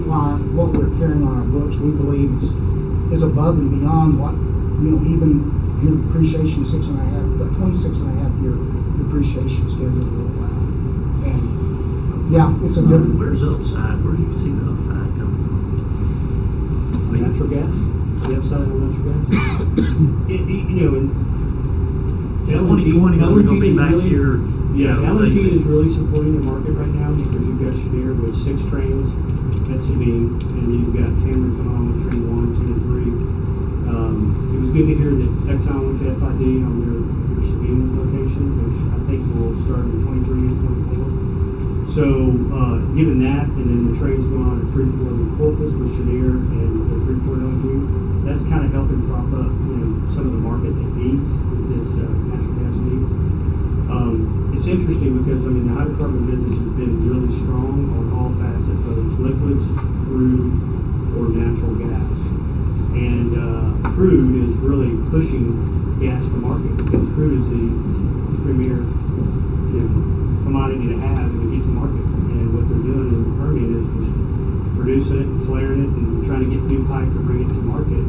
why what we're carrying on our books, we believe is above and beyond what, even your depreciation 26 and a half year depreciation schedule will allow. And yeah, it's a different. Where's the upside? Where do you see the upside coming from? Natural gas? The upside on natural gas? In 2020, we're going to be back here. LNG is really supporting the market right now because you've got Cheniere with 6 trains at Sabine, and you've got Cameron coming on with train 1, 2, and 3. It was good to hear that Exxon went to FID on their Sabine location, which I think will start in 23 and 24. So, given that, and then the trains going on at Freeport and Corpus with Cheniere and the Freeport LNG, that's kind of helping prop up, some of the market that needs this natural gas needs. It's interesting because, the hydrocarbon business has been really strong on all facets, whether it's liquids, crude, or natural gas. And crude is really pushing gas to market because crude is the premier commodity to have when you get to market. And what they're doing in the Permian is just producing it and flaring it and trying to get new pipe to bring it to market.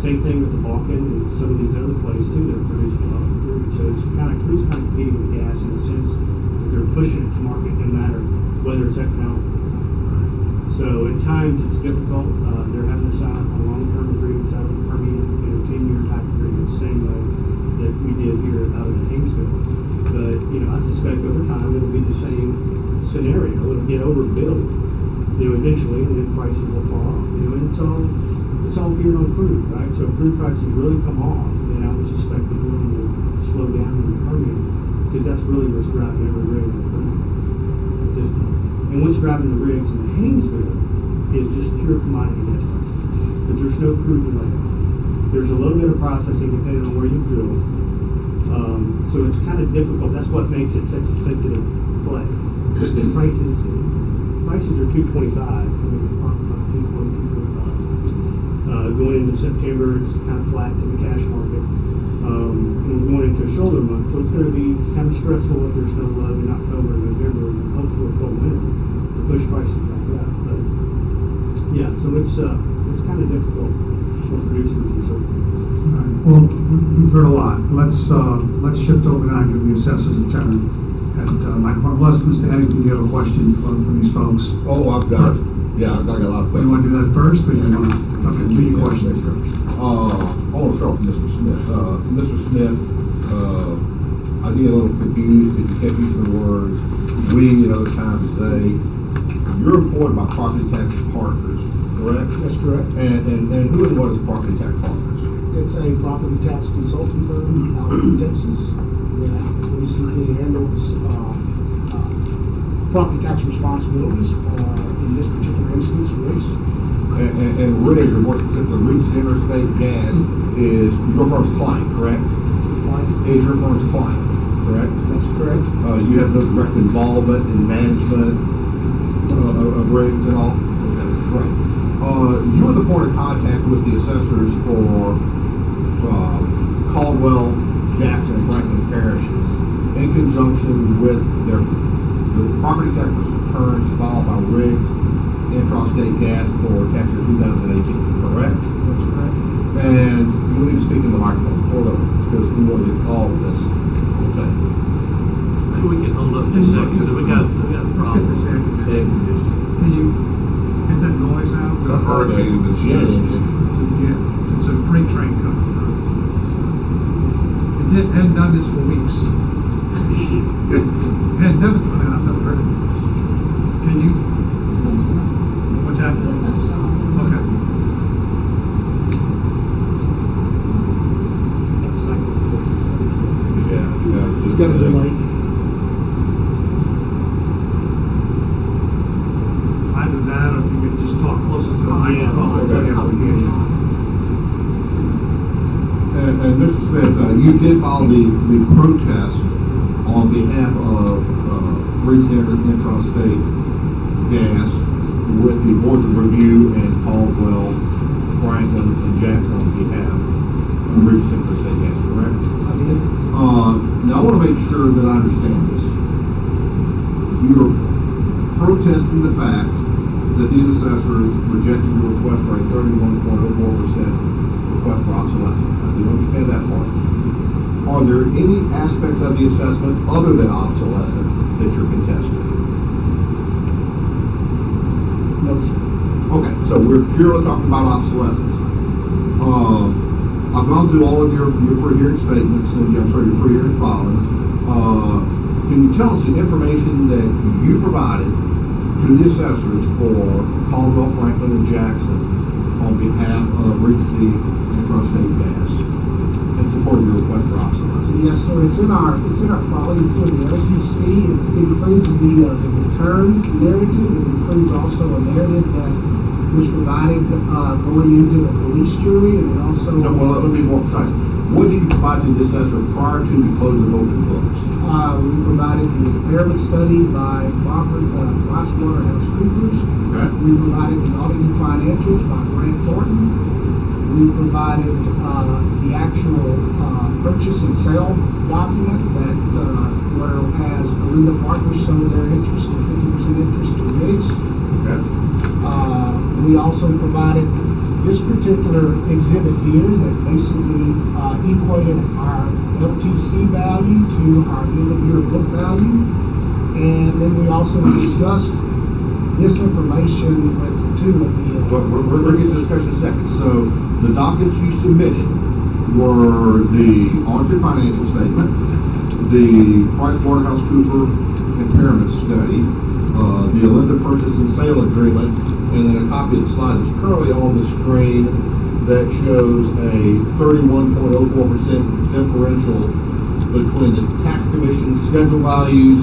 Same thing with the Balkan and some of these other places too that are producing a lot of crude. So it's crude's kind of competing with gas in the sense that they're pushing it to market no matter whether it's economic. So at times it's difficult. They're having to sign on long-term agreements out of the Permian, 10-year type agreements, same way that we did here out of the Haynesville. But I suspect over time it'll be the same scenario. It'll get overbuilt, eventually, and then prices will fall off. And it's all geared on crude, right? So if crude prices really come off, then I would suspect the drilling will slow down in the Permian because that's really what's driving every rig describing the rigs in the Haynesville is just pure commodity gas prices, because there's no crude delay. There's a little bit of processing depending on where you drill. So it's kind of difficult. That's what makes it such a sensitive play. The prices are $2.25. I mean, about $2.20, $2.25. Going into September, it's kind of flat to the cash market. And we're going into a shoulder month, so it's going to be kind of stressful if there's no love in October and November, and hopefully a cold winter to push prices back up. But yeah, so it's kind of difficult for producers and so forth. Well, we've heard a lot. Let's shift over now and give the assessors a turn. Unless Mr. Eddington, you have a question for these folks. Oh, I've got it. Yeah, I got a lot of You want to questions. do that first, or you want to, okay, do your question first. I want to start with Mr. Smith. Mr. Smith, I get a little confused if you kept using the words we and other times they. You're employed by property tax partners, correct? That's correct. And who and what is property tax partners? It's a property tax consulting firm out in Texas that basically handles property tax responsibilities, in this particular instance, rigs. And RIG, or more specifically, Louisiana Interstate Gas, is your firm's client, correct? Is your firm's client, correct? That's correct. You have no direct involvement in management of rigs and all? Okay, great. You were the point of contact with the assessors for Caldwell, Jackson, and Franklin parishes in conjunction with the property tax returns filed by rigs intrastate gas for tax year 2018, correct? That's correct. And you need to speak in the microphone, hold on, because we want to get all of this. Okay. Maybe we can hold up this second, because we got a problem. Let's get this air conditioning. Can you get that noise out? It's a hurricane in the Jet ship. engine. Yeah, it's a freight train coming through. It hadn't done this for weeks. It had never done it, I've never heard of it. Can you, what's happening? Okay. Yeah. It's got a delay. Either that, or if you could just talk closer to the microphone, so you have to hear you. And Mr. Smith, you did file the protest on behalf of Louisiana Intrastate Gas with the boards of review and Caldwell, Franklin, and Jackson on behalf of Louisiana Intrastate Gas, correct? I did. Now I want to make sure that I understand this. You're protesting the fact that these assessors rejected your request for a 31.04% request for obsolescence. I do understand that part. Are there any aspects of the assessment other than obsolescence that you're contesting? No, sir. Okay, so we're purely talking about obsolescence. I've gone through all of your pre-hearing statements and your pre-hearing filings. Can you tell us the information that you provided to the assessors for Caldwell, Franklin, and Jackson on behalf of Regency Intrastate Gas in support of your request for obsolescence? Yes, sir. It's in our filing for the LTC. It includes the return narrative. It includes also a narrative that was provided going into the police jury, and it also. No, well, let me be more precise. What did you provide to the assessor prior to the close of open books? We provided the impairment study by PricewaterhouseCoopers. Okay. We provided the audited financials by Grant Thornton. We provided the actual purchase and sale document that whereas Alinda Partners sold their interest in 50% interest to Riggs. Okay. We also provided this particular exhibit here that basically equated our LTC value to our end-of-year book value. And then we also discussed this information with two of the... We're going to get to discussion in a second. So the documents you submitted were the audited financial statement, the PricewaterhouseCoopers impairment study, the Alinda purchase and sale agreement, and then a copy of the slide that's currently on the screen that shows a 31.04% differential between the tax commission schedule values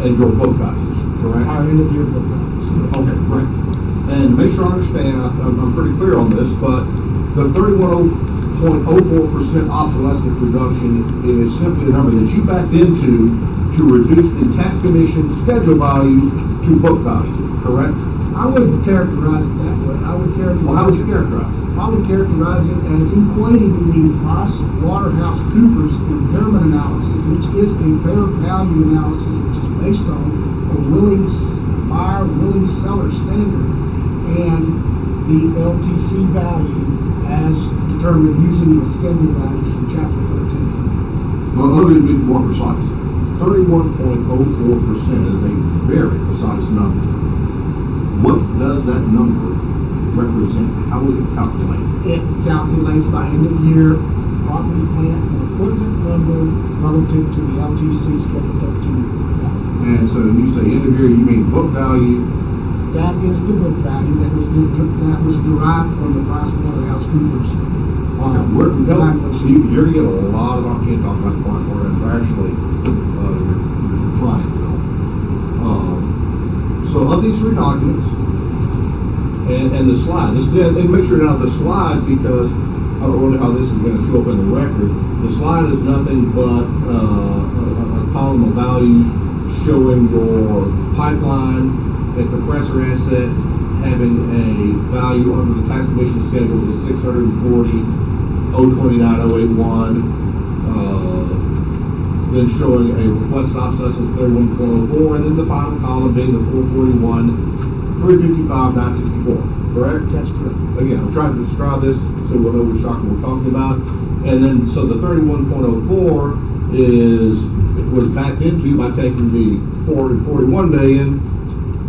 and your book values, correct? Our end of year book values. Okay, great. And to make sure I understand, I'm pretty clear on this, but the 31.04% obsolescence reduction is simply a number that you backed into to reduce the tax commission schedule values to book value, correct? I wouldn't characterize it that way. I would characterize. Well, how would you characterize it? I would characterize it as equating the Price Waterhouse Cooper's impairment analysis, which is a fair value analysis, which is based on a willing buyer, willing seller standard, and the LTC value as determined using the schedule values from Chapter 13. Well, let me be more precise. 31.04% is a very precise number. What does that number represent? How is it calculated? It calculates by end of year property, plant, and equipment number relative to the LTC Schedule 13 value. And so when you say end of year, you mean book value? That is the book value that was derived from the Price Waterhouse Cooper's. You're gonna get a lot of, I can't talk about the Price Waterhouse, but actually, your client will. So of these three documents, and the slide, and make sure now the slide, because I don't really know how this is going to show up in the record. The slide is nothing but a column of values showing your pipeline and compressor assets having a value under the tax emission schedule of 640,029,081. Then showing a requested obsolescence 31.04, and then the final column being the 441,355,964. Correct? That's correct. Again, I'm trying to describe this so we'll know which document we're talking about. And then, so the 31.04 was backed into by taking the 441 million.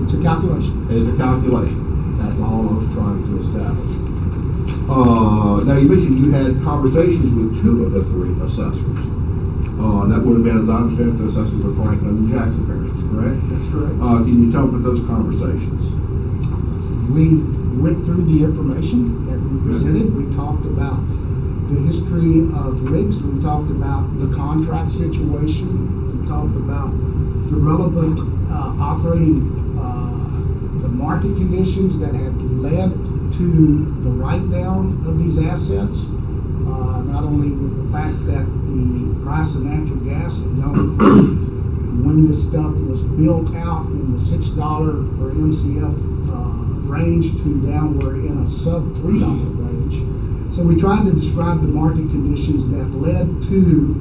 It's a calculation. As a calculation. That's all I was trying to establish. Now you mentioned you had conversations with two of the three assessors. That would have been, as I understand it, the assessors of Franklin and Jackson parishes, correct? That's correct. Can you tell me about those conversations? We went through the information that we presented. We talked about the history of rigs. We talked about the contract situation. We talked about the relevant operating, the market conditions that have led to the write-down of these assets. Not only with the fact that the price of natural gas had gone from when this stuff was built out in the $6 per MCF range to down we're in a sub $3 range. So we tried to describe the market conditions that led to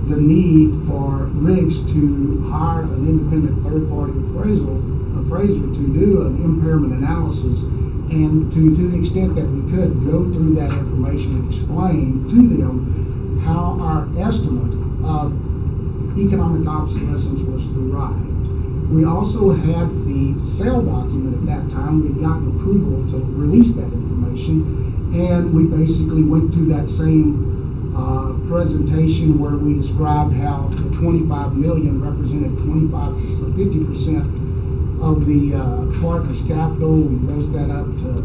the need for rigs to hire an independent third-party appraiser to do an impairment analysis, and to the extent that we could go through that information and explain to them how our estimate of economic obsolescence was derived. We also had the sale document at that time. We'd gotten approval to release that information, and we basically went through that same presentation where we described how the 25 million represented 25 or 50% of the partner's capital. We raised that up to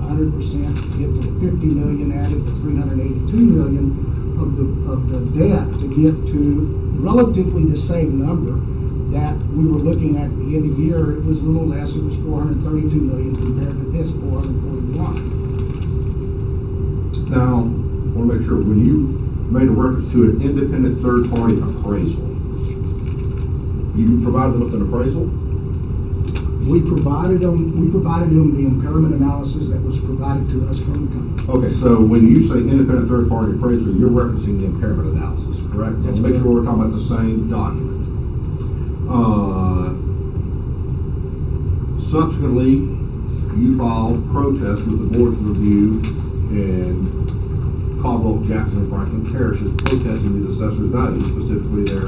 100%, to get to the 50 million, added the 382 million of the debt to get to relatively the same number that we were looking at the end of the year. It was a little less. It was 432 million compared to this 441. Now, I want to make sure, when you made a reference to an independent third-party appraisal, you provided them with an appraisal? We provided them the impairment analysis that was provided to us from the company. Okay, so when you say independent third-party appraiser, you're referencing the impairment analysis, correct? That's Let's make sure correct. we're talking about the same document. Subsequently, you filed protest with the board of review in Caldwell, Jackson, and Franklin parishes protesting these assessors' values, specifically their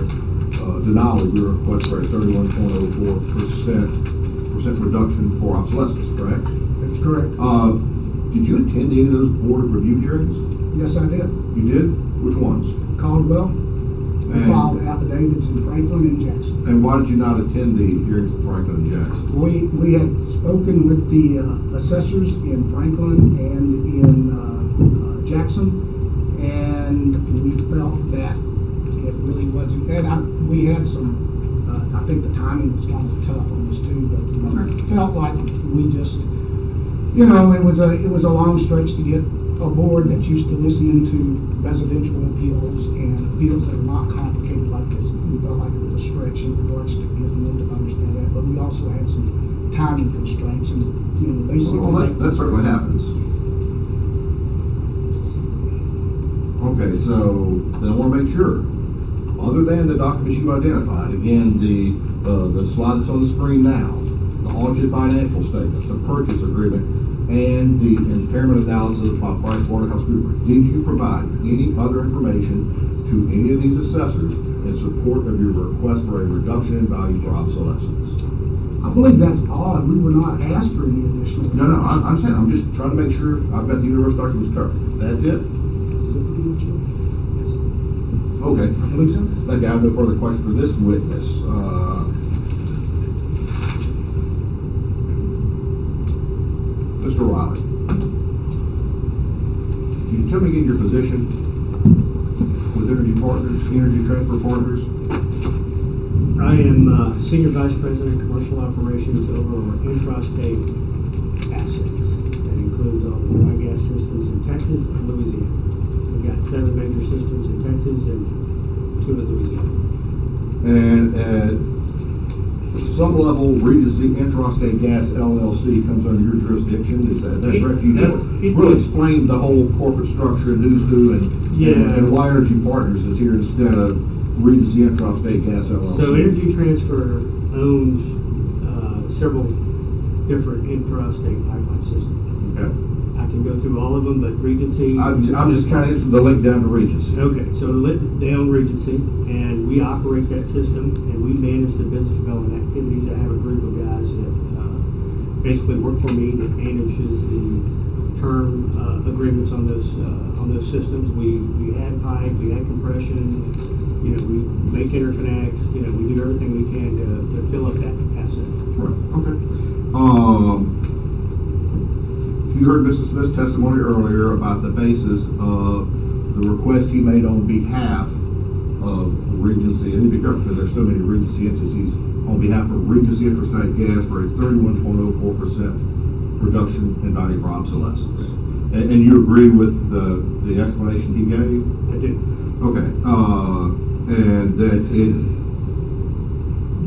denial of your request for a 31.04% reduction for obsolescence, correct? That's correct. Did you attend any of those board of review hearings? Yes, I did. You did? Which ones? Caldwell. We And- filed affidavits in Franklin and Jackson. And why did you not attend the hearings in Franklin and Jackson? We had spoken with the assessors in Franklin and in Jackson, and we felt that it really wasn't. And we had some. I I think the timing was kind of tough on this too, but it felt like we just, it was a long stretch to get a board that's used to listening to residential appeals and appeals that are not complicated like this. We felt like it was a stretch in regards to getting them to understand that, but we also had some timing constraints and, basically. Well, that certainly happens. Okay, so then I want to make sure, other than the documents you identified, again, the slide that's on the screen now, the audited financial statements, the purchase agreement, and the impairment analysis by PricewaterhouseCoopers, did you provide any other information to any of these assessors in support of your request for a reduction in value for obsolescence? I believe that's odd. We were not asked for any additional. No, I'm saying, I'm just trying to make sure I've got the universe documents covered. That's it? Is that pretty much it? Okay. I believe so. Thank you. I have no further questions for this witness. Mr. Riley, can you tell me again your position with Energy Partners, Energy Transfer Partners? I am Senior Vice President of Commercial Operations over our intrastate assets. That includes all the dry gas systems in Texas and Louisiana. We've got 7 major systems in Texas and 2 in Louisiana. And at some level, Regency Intrastate Gas LLC comes under your jurisdiction. Is that correct? You haven't really explained the whole corporate structure and who's who and why Energy Partners is here instead of Regency Intrastate Gas LLC. So Energy Transfer owns several different intrastate pipeline systems. Okay. I can go through all of them, but Regency. I'm just kind of interested in the link down to Regency. Okay, so they own Regency, and we operate that system, and we manage the business development activities. I have a group of guys that basically work for me that manages the term agreements on those systems. We add pipe, we add compression, we make interconnects. We do everything we can to fill up that asset. Right. Okay. You heard Mr. Smith's testimony earlier about the basis of the request he made on behalf of Regency, and be careful because there's so many Regency entities, on behalf of Regency Interstate Gas for a 31.04% reduction in value for obsolescence. And you agree with the explanation he gave? I do. Okay. And that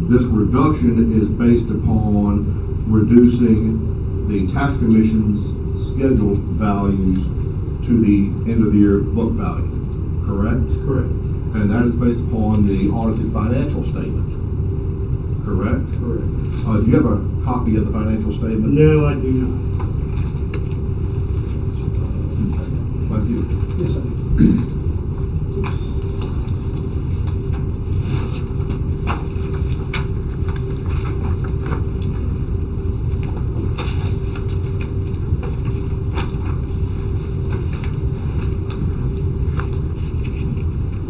this reduction is based upon reducing the tax commission's scheduled values to the end of the year book value, correct? Correct. And that is based upon the audited financial statement, correct? Correct. Do you have a copy of the financial statement? No, I do not. Thank you. Yes, sir.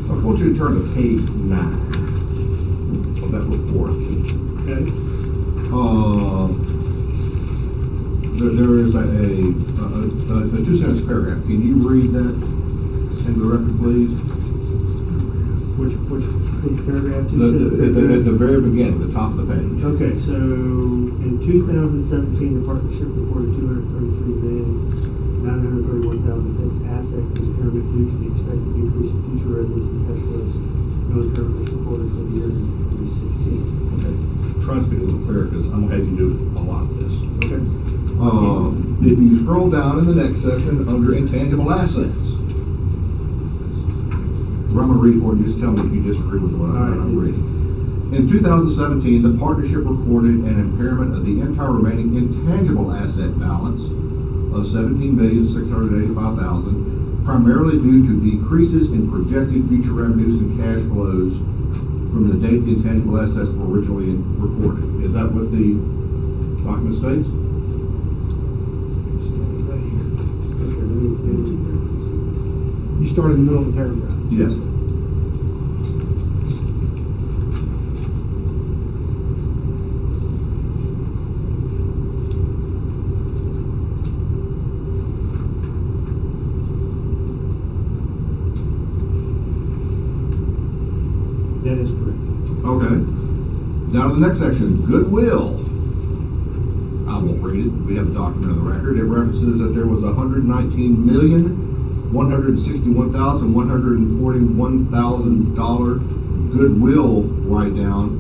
I want you to turn to page 9 of that report. Okay. There is a 2-sentence paragraph. Can you read that into the record, please? Which paragraph? At the very beginning, the top of the page. Okay, so in 2017, the partnership reported $233 million, 931,000 fixed asset impairment due to the expected increase in future revenues and cash flows. No impairment was reported for the year in 2016. Okay. Try to speak a little clearer because I'm going to have you do a lot of this. Okay. If you scroll down in the next section under intangible assets, where I'm going to read for you, just tell me if you disagree with what I'm reading. In 2017, the partnership recorded an impairment of the entire remaining intangible asset balance of $17,685,000, primarily due to decreases in projected future revenues and cash flows from the date the intangible assets were originally reported. Is that what the document states? You start in the middle of the paragraph. Yes. That is correct. Okay. Now to the next section, goodwill. I won't read it. We have the document on the record. It references that there was $119,161,141,000 goodwill write-down,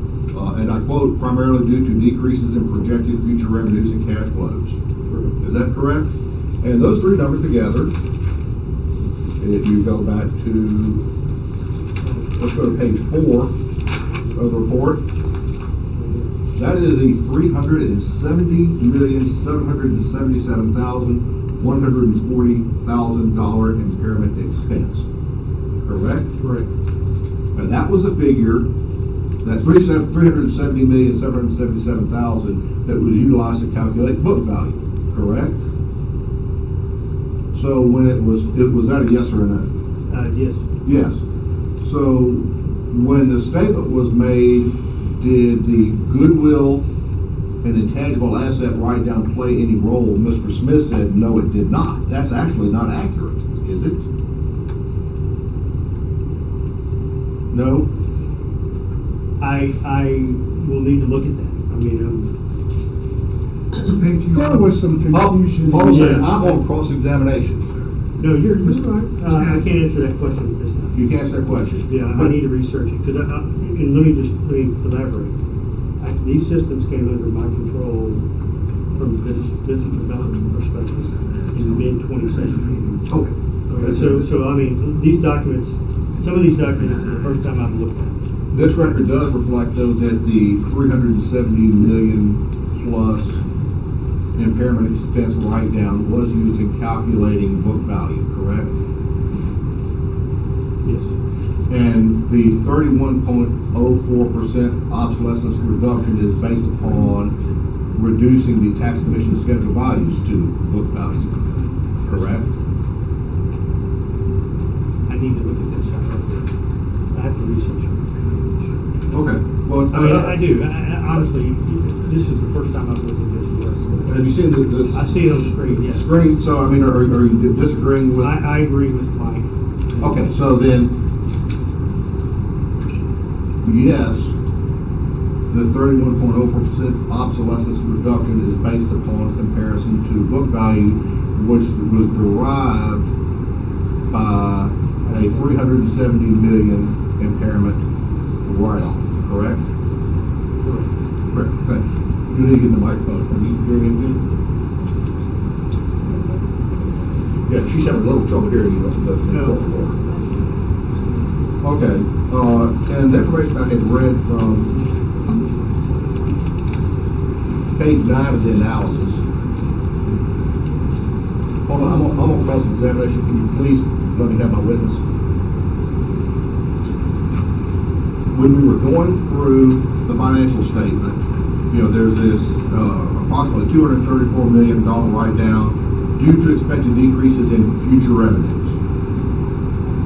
and I quote, primarily due to decreases in projected future revenues and cash flows. Is that correct? And those three numbers together, if you go back to, let's go to page 4 of the report, that is a $370,777,140,000 impairment expense. Correct? Correct. And that was a figure, that $370,777,000 that was utilized to calculate book value. Correct? So when was that a yes or a no? Yes. Yes. So when the statement was made, did the goodwill and intangible asset write-down play any role? Mr. Smith said, no, it did not. That's actually not accurate, is it? No? I will need to look at that. I mean, Page you There on. was some confusion. Hold on a second. Yeah. I'm on cross-examination. no, you're right. I can't answer that question at this time. You can't answer that question. Yeah, I need to research it, because and let me elaborate. These systems came under my control from a business development perspective in the mid-2017. Okay. So I mean, these documents, some of these documents are the first time I've looked at them. This record does reflect, though, that the $370 million plus impairment expense write-down was used in calculating book value, correct? Yes. And the 31.04% obsolescence reduction is based upon reducing the tax commission schedule values to book value, correct? I need to look at this. I have to research it. Okay, well. I mean, I do. Honestly, this is the first time I've looked at this. Have you seen this? I've seen it on the screen, yes. Screen, so I mean, are you disagreeing with? I agree with Mike. Okay, so then, yes, the 31.04% obsolescence reduction is based upon comparison to book value, which was derived by a $370 million impairment write-off, correct? Correct. Okay. You need to get the microphone. Are you hearing me? Yeah, she's having a little trouble hearing you. Okay, and the information I had read from page 9 of the analysis. Hold on, I'm on cross-examination. Can you please let me have my witness? When we were going through the financial statement, you know, there's this approximately $234 million write-down due to expected decreases in future revenues.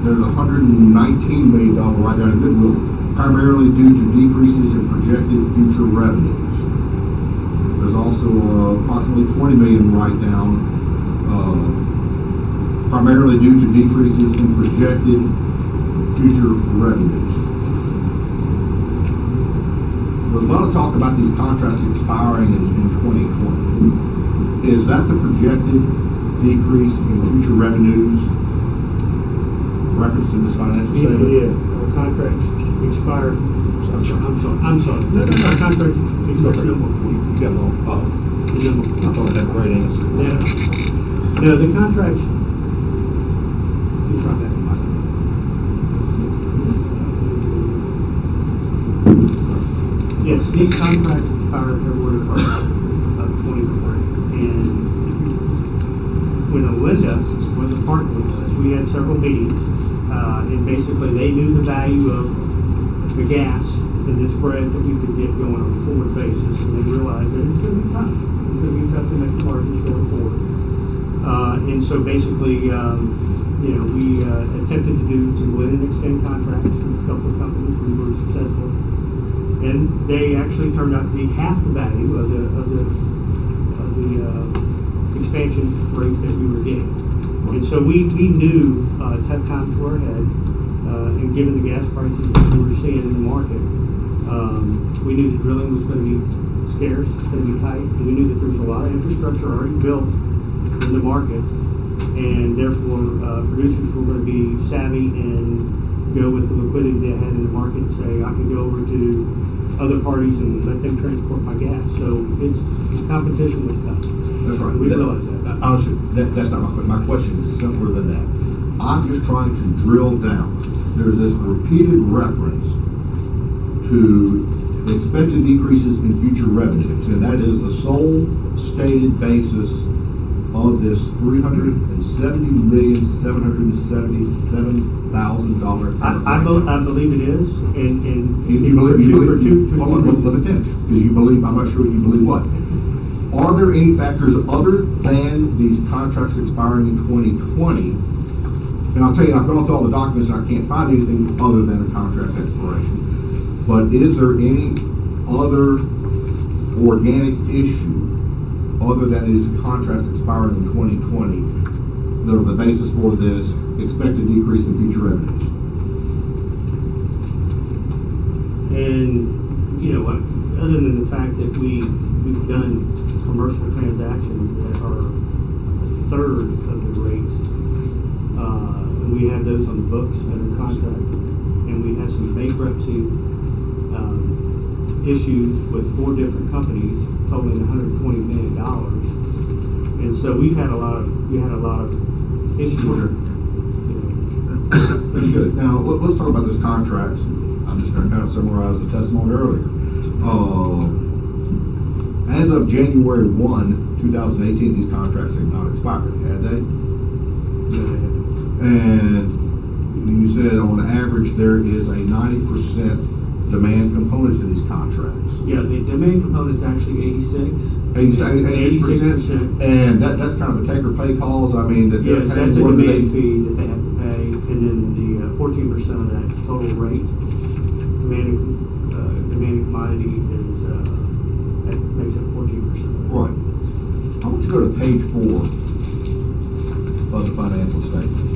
There's a $119 million write-down in goodwill, primarily due to decreases in projected future revenues. There's also approximately $20 million write-down, primarily due to decreases in projected future revenues. There's a lot of talk about these contracts expiring in 2020. Is that the projected decrease in future revenues referenced in this financial statement? It is. Our contracts expired. I'm sorry. No, our contracts expired. You got one. Oh, I thought I had a great answer. Yeah. No, the contracts. You try that. Yes, these contracts expired February 1st of 2020. And when Alinda was a partner with us, we had several meetings, and basically they knew the value of the gas and the spreads that we could get going on a forward basis, and they realized that it's going to be tough. It's going to be tough to make margins going forward. And so basically, we attempted to blend and extend contracts with a couple of companies. We were successful. And they actually turned out to be half the value of the expansion rate that we were getting. And so we knew tough times were ahead, and given the gas prices that we were seeing in the market, We knew that drilling was gonna be scarce, it's gonna be tight, and we knew that there was a lot of infrastructure already built in the market, and therefore, producers were gonna be savvy and go with the liquidity they had in the market and say, I can go over to other parties and let them transport my gas. So it's competition was tough. That's right. We realize that. Honestly, that's not my question is simpler than that. I'm just trying to drill down. There's this repeated reference to expected decreases in future revenues, and that is the sole stated basis of this $370,777,000. I believe it is, and You believe, hold on, let me finish, because you believe, I'm not sure you believe what. Are there any factors other than these contracts expiring in 2020? And I'll tell you, I've gone through all the documents and I can't find anything other than a contract expiration. But is there any other organic issue other than these contracts expiring in 2020 that are the basis for this expected decrease in future revenues? And, you know, other than the fact that we've done commercial transactions that are a third of the rate, and we have those on the books under contract, and we have some bankruptcy issues with 4 different companies totaling $120 million, and so we had a lot of issues. You know. That's good. Now, let's talk about those contracts. I'm just going to kind of summarize the testimony earlier. As of January 1, 2018, these contracts have not expired, had they? And you said on average there is a 90% demand component to these contracts. Yeah, the demand component is actually 86%? And that's kind of the take or pay calls, I mean, that they're yes, paying. that's a demand fee that they have to pay, and then the 14% of that total rate, demand commodity is, that makes it 14%. Right. I want you to go to page 4 of the financial statement.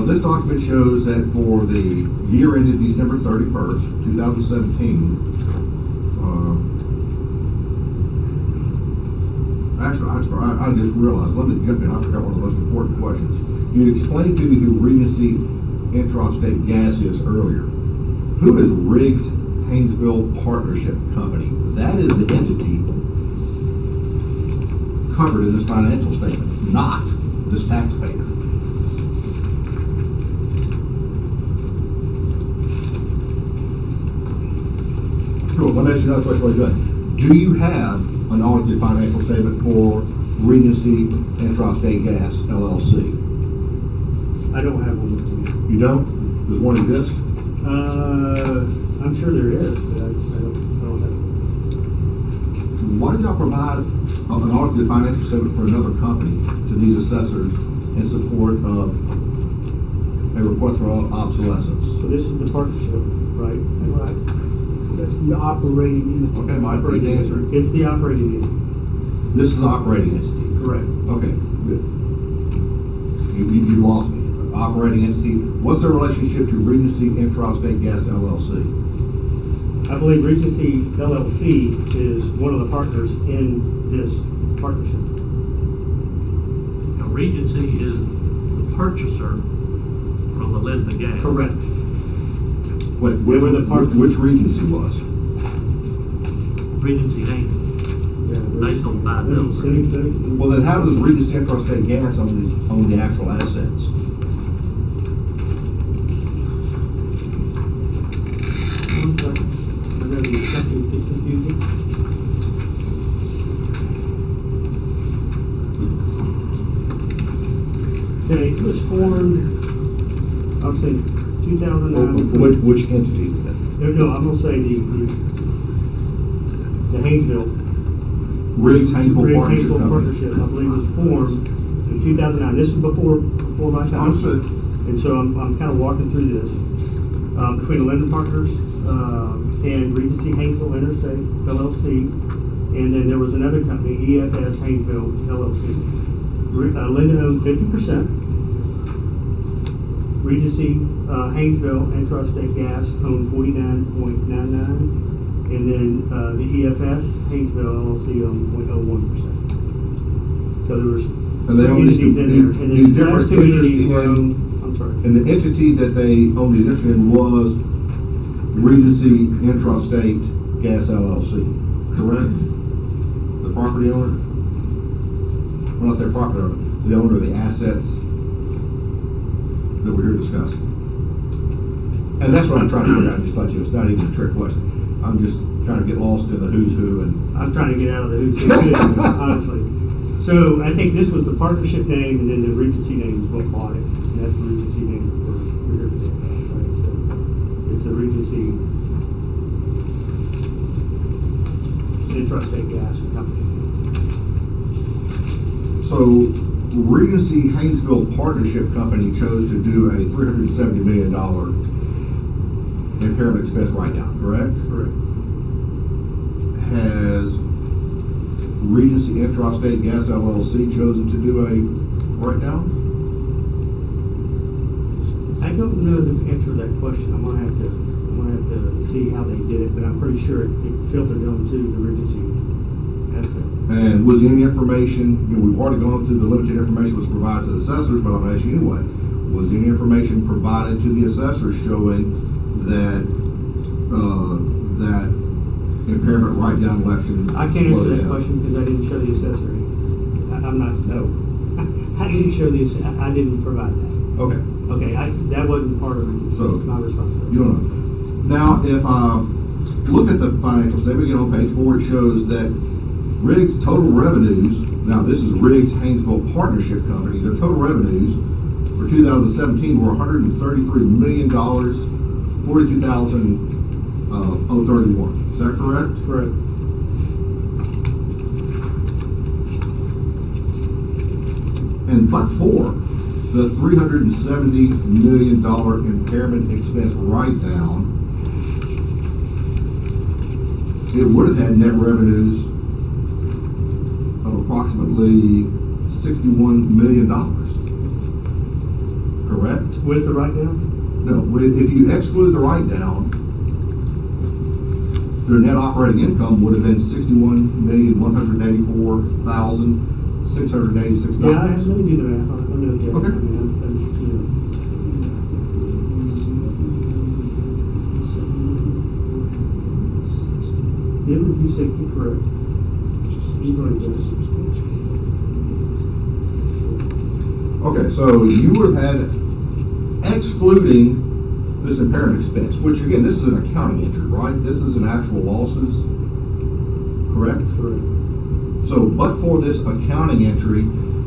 This document shows that for the year ended December 31st, 2017, I just realized, let me jump in, I forgot one of the most important questions. You explained to me who Regency Intrastate Gas is earlier. Who is Riggs Haynesville Partnership Company? That is the entity covered in this financial statement, not this taxpayer. Sure, let me ask you another question while you're doing. Do you have an audited financial statement for Regency Intrastate Gas, LLC? I don't have one with me. You don't? Does one exist? I'm sure there is, but I don't have it. Why did y'all provide an audited financial statement for another company to these assessors in support of a request for obsolescence? So this is the partnership, right? Right. That's the operating unit. Okay, Mike, please answer. It's the operating unit. This is the operating entity. Correct. Okay, good. You lost me. Operating entity. What's the relationship to Regency Intrastate Gas LLC? I believe Regency LLC is one of the partners in this partnership. Now, Regency is the purchaser from Melinda Gas. Correct. Wait, They were the partners. which Regency was? Regency Haynesville. They don't buy them. Well, then how does Regency Intrastate Gas own the actual assets? Okay, it was formed, I'll say, 2009. Which entity? No, I'm gonna say the Haynesville. Riggs Haynesville Riggs Partnership Haynesville Company. Partnership, I believe, was formed in 2009. This was before my time. Understood. And so I'm kind of walking through this, between the lender partners, and Regency Haynesville Interstate LLC, and then there was another company, EFS Haynesville LLC. Linda owned 50%. Regency, Haynesville and Trustate Gas owned 49.99. And then, the EFS, Haynesville LLC owned 0.01%. So there was And they own these, entities in there. And these then the last different two entities interests were in, owned, I'm sorry. and the entity that they owned these interests in was Regency Intrastate Gas LLC, correct? The property owner? When I say property owner, the owner of the assets that we're here discussing. And that's what I'm trying to figure out, just let you, it's not even a trick question. I'm just trying to get lost in the who's who and. I'm trying to get out of the who's who, honestly. So I think this was the partnership name, and then the Regency name is what bought it. And that's the Regency name that we're here today about, right? So it's the Regency Intrastate Gas Company. So Regency Haynesville Partnership Company chose to do a $370 million impairment expense write-down, correct? Correct. Has Regency Intrastate Gas LLC chosen to do a write-down? I don't know the answer to that question. I'm gonna have to see how they did it, but I'm pretty sure it filtered down to the Regency asset. And was any information, we've already gone through the limited information was provided to the assessors, but I'm gonna ask you anyway. Was any information provided to the assessors showing that, that impairment write-down election? I can't answer was that down? question because I didn't show the assessor. I'm not, No. I didn't show the, I didn't provide that. Okay. Okay, that wasn't part of So, my responsibility. You don't know. Now, if I look at the financial statement again on page 4, it shows that Riggs' total revenues, now this is Riggs Haynesville Partnership Company, their total revenues for 2017 were $133 million, 42,031. Is that correct? Correct. And but for the $370 million impairment expense write-down, it would have had net revenues of approximately $61 million. Correct? With the write-down? No, if you exclude the write-down, their net operating income would have been $61,184,686. Yeah, let me do the math on it. Let me look at it. Okay. I mean, it would be 60, correct. Okay, so you would have had, excluding this impairment expense, which again, this is an accounting entry, right? This isn't actual losses, correct? Correct. So, but for this accounting entry,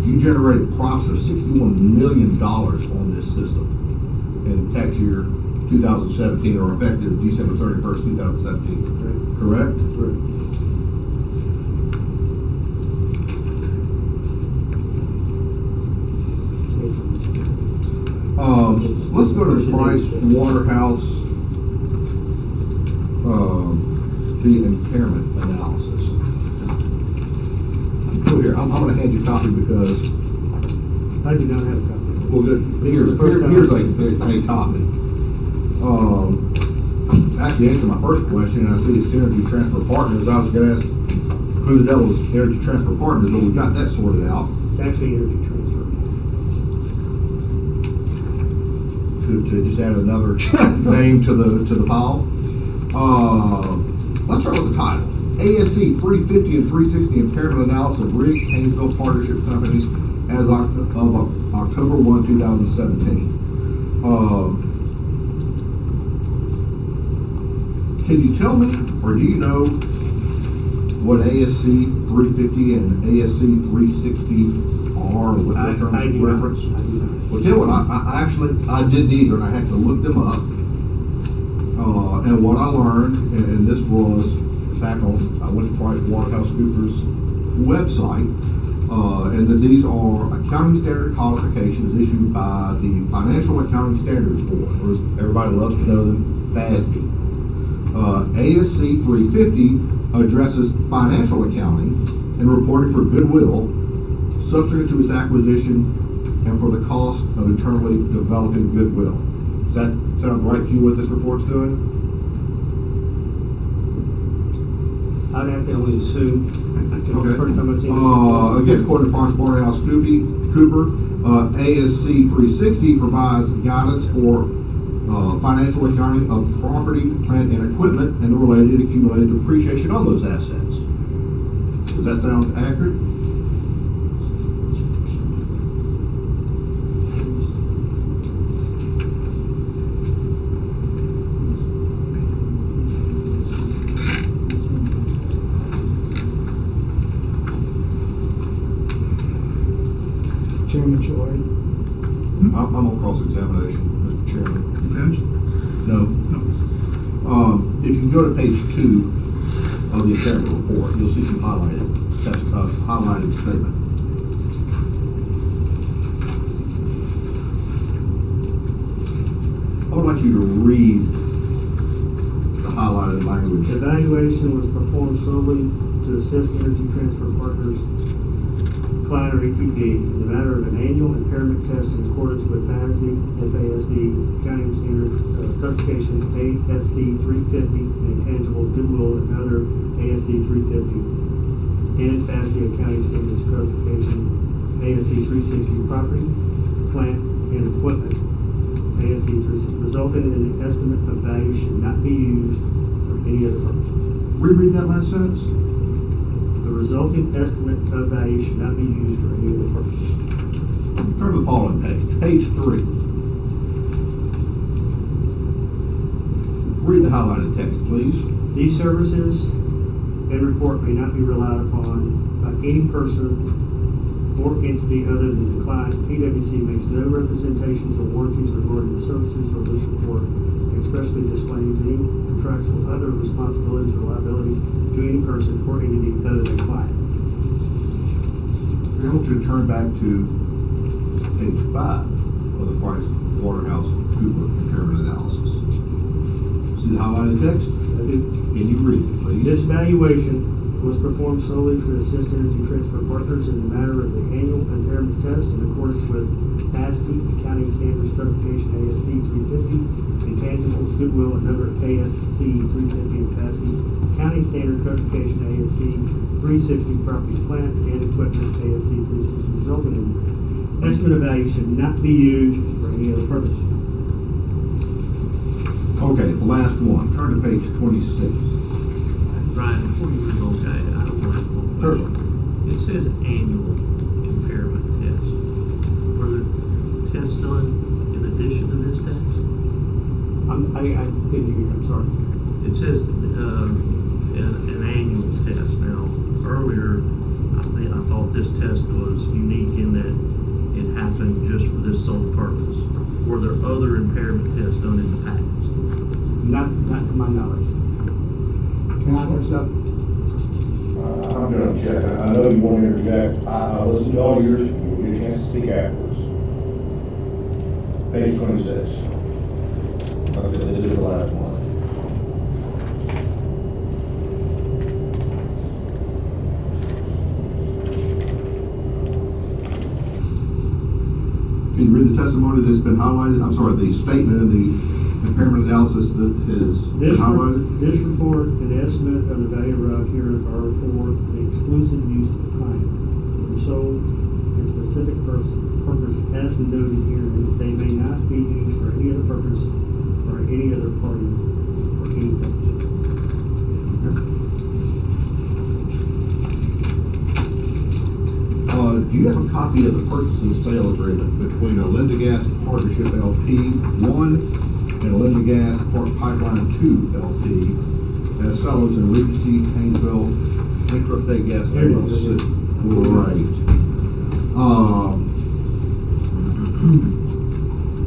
you generated profits of $61 million on this system in tax year 2017, or effective December 31st, 2017, correct? Correct. Let's go to the Price Waterhouse, the impairment analysis. So here, I'm going to hand you a copy because, I do not have a copy. well, good. Here's a copy. Actually, to answer my first question, I see it's Energy Transfer Partners. I was going to ask who the devil is Energy Transfer Partners, but we got that sorted out. It's actually Energy Transfer. To just add another name to the pile. Let's start with the title. ASC 350 and 360 impairment analysis of Riggs Haynesville Partnership Company as of October 1, 2017. Can you tell me, or do you know, what ASC 350 and ASC 360 are, what their terms of reference? Well, tell you what, I actually did neither, and I had to look them up. And what I learned, and this was back on, I went to PricewaterhouseCoopers website, and that these are accounting standard codifications issued by the Financial Accounting Standards Board, or as everybody loves to know them, FASB. ASC 350 addresses financial accounting and reporting for goodwill, subsequent to its acquisition and for the cost of internally developing goodwill. Does that sound right to you what this report's doing? I'd have to only assume, because it's the first time I've seen this. Again, according to Pricewaterhouse Cooper, ASC 360 provides guidance for financial accounting of property, plant, and equipment and the related accumulated depreciation on those assets. Does that sound accurate? Chairman Choi. I'm on cross-examination, Mr. Chairman. Defense? No. No. If you go to page 2 of the impairment report, you'll see some highlighted statement. I would like you to read the highlighted language. The evaluation was performed solely to assist Energy Transfer Partners, client or ETP, in the matter of an annual impairment test in accordance with FASB accounting standards classification ASC 350 and intangible goodwill and other ASC 350 and FASB accounting standards classification ASC 360 property, plant, and equipment ASC 360, resulting in an estimate of value should not be used for any other purposes. Reread that last sentence. The resulting estimate of value should not be used for any other purpose. Turn to the following page 3. Read the highlighted text, please. These services and report may not be relied upon by any person or entity other than the client. PwC makes no representations or warranties regarding the services or this report, and expressly disclaims any contractual other responsibilities or liabilities to any person or entity other than client. I want you to turn back to page 5 of the Pricewaterhouse Cooper impairment analysis. See the highlighted text? I do. Can you read it, please? This valuation was performed solely to assist Energy Transfer Partners in the matter of the annual impairment test in accordance with FASB accounting standards certification ASC 350, intangibles, goodwill, and other ASC 350 and FASB accounting standard certification ASC 360, property, plant, and equipment ASC 360, resulting in estimate of value should not be used for any other purpose. Okay, the last one. Turn to page 26. Brian, before you go, I don't want to. Sure. It says annual impairment test. Were the tests done in addition to this test? I didn't hear you, I'm sorry. It says an annual test. Now, earlier, I thought this test was unique in that it happened just for this sole purpose. Were there other impairment tests done in the past? Not to my knowledge. Can I address that? I'm going to check. I know you want to interject. I listened to all yours. You'll get a chance to speak afterwards. Page 26. Okay, this is the last one. Can you read the testimony that's been highlighted? I'm sorry, the statement in the impairment analysis that has been highlighted? This report and estimate of the value of here are for the exclusive use of the client. For sole and specific purpose as noted here, and they may not be used for any other purpose or any other party for any purpose. Do you have a copy of the purchase and sale agreement between Olinda Gas Partnership LP 1 and Olinda Gas Pipeline 2 LP as sellers in Regency, Haynesville, Intrastate Gas LLC? Right.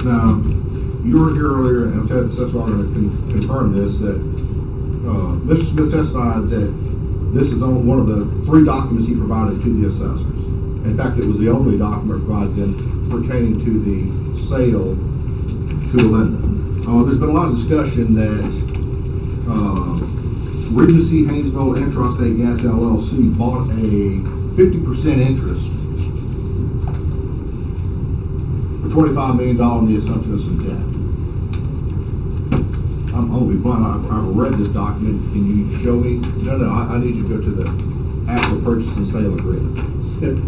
Now, you were here earlier, and Ted Sessler going to confirm this, that Mr. Smith testified that this is on one of the 3 documents he provided to the assessors. In fact, it was the only document provided them pertaining to the sale to Olinda. There's been a lot of discussion that Regency, Haynesville, Intrastate Gas LLC bought a 50% interest $25 million on the assumption of some debt. I'm gonna be blunt, I've read this document, can you show me? No, I need you to go to the actual purchase and sale agreement. Good.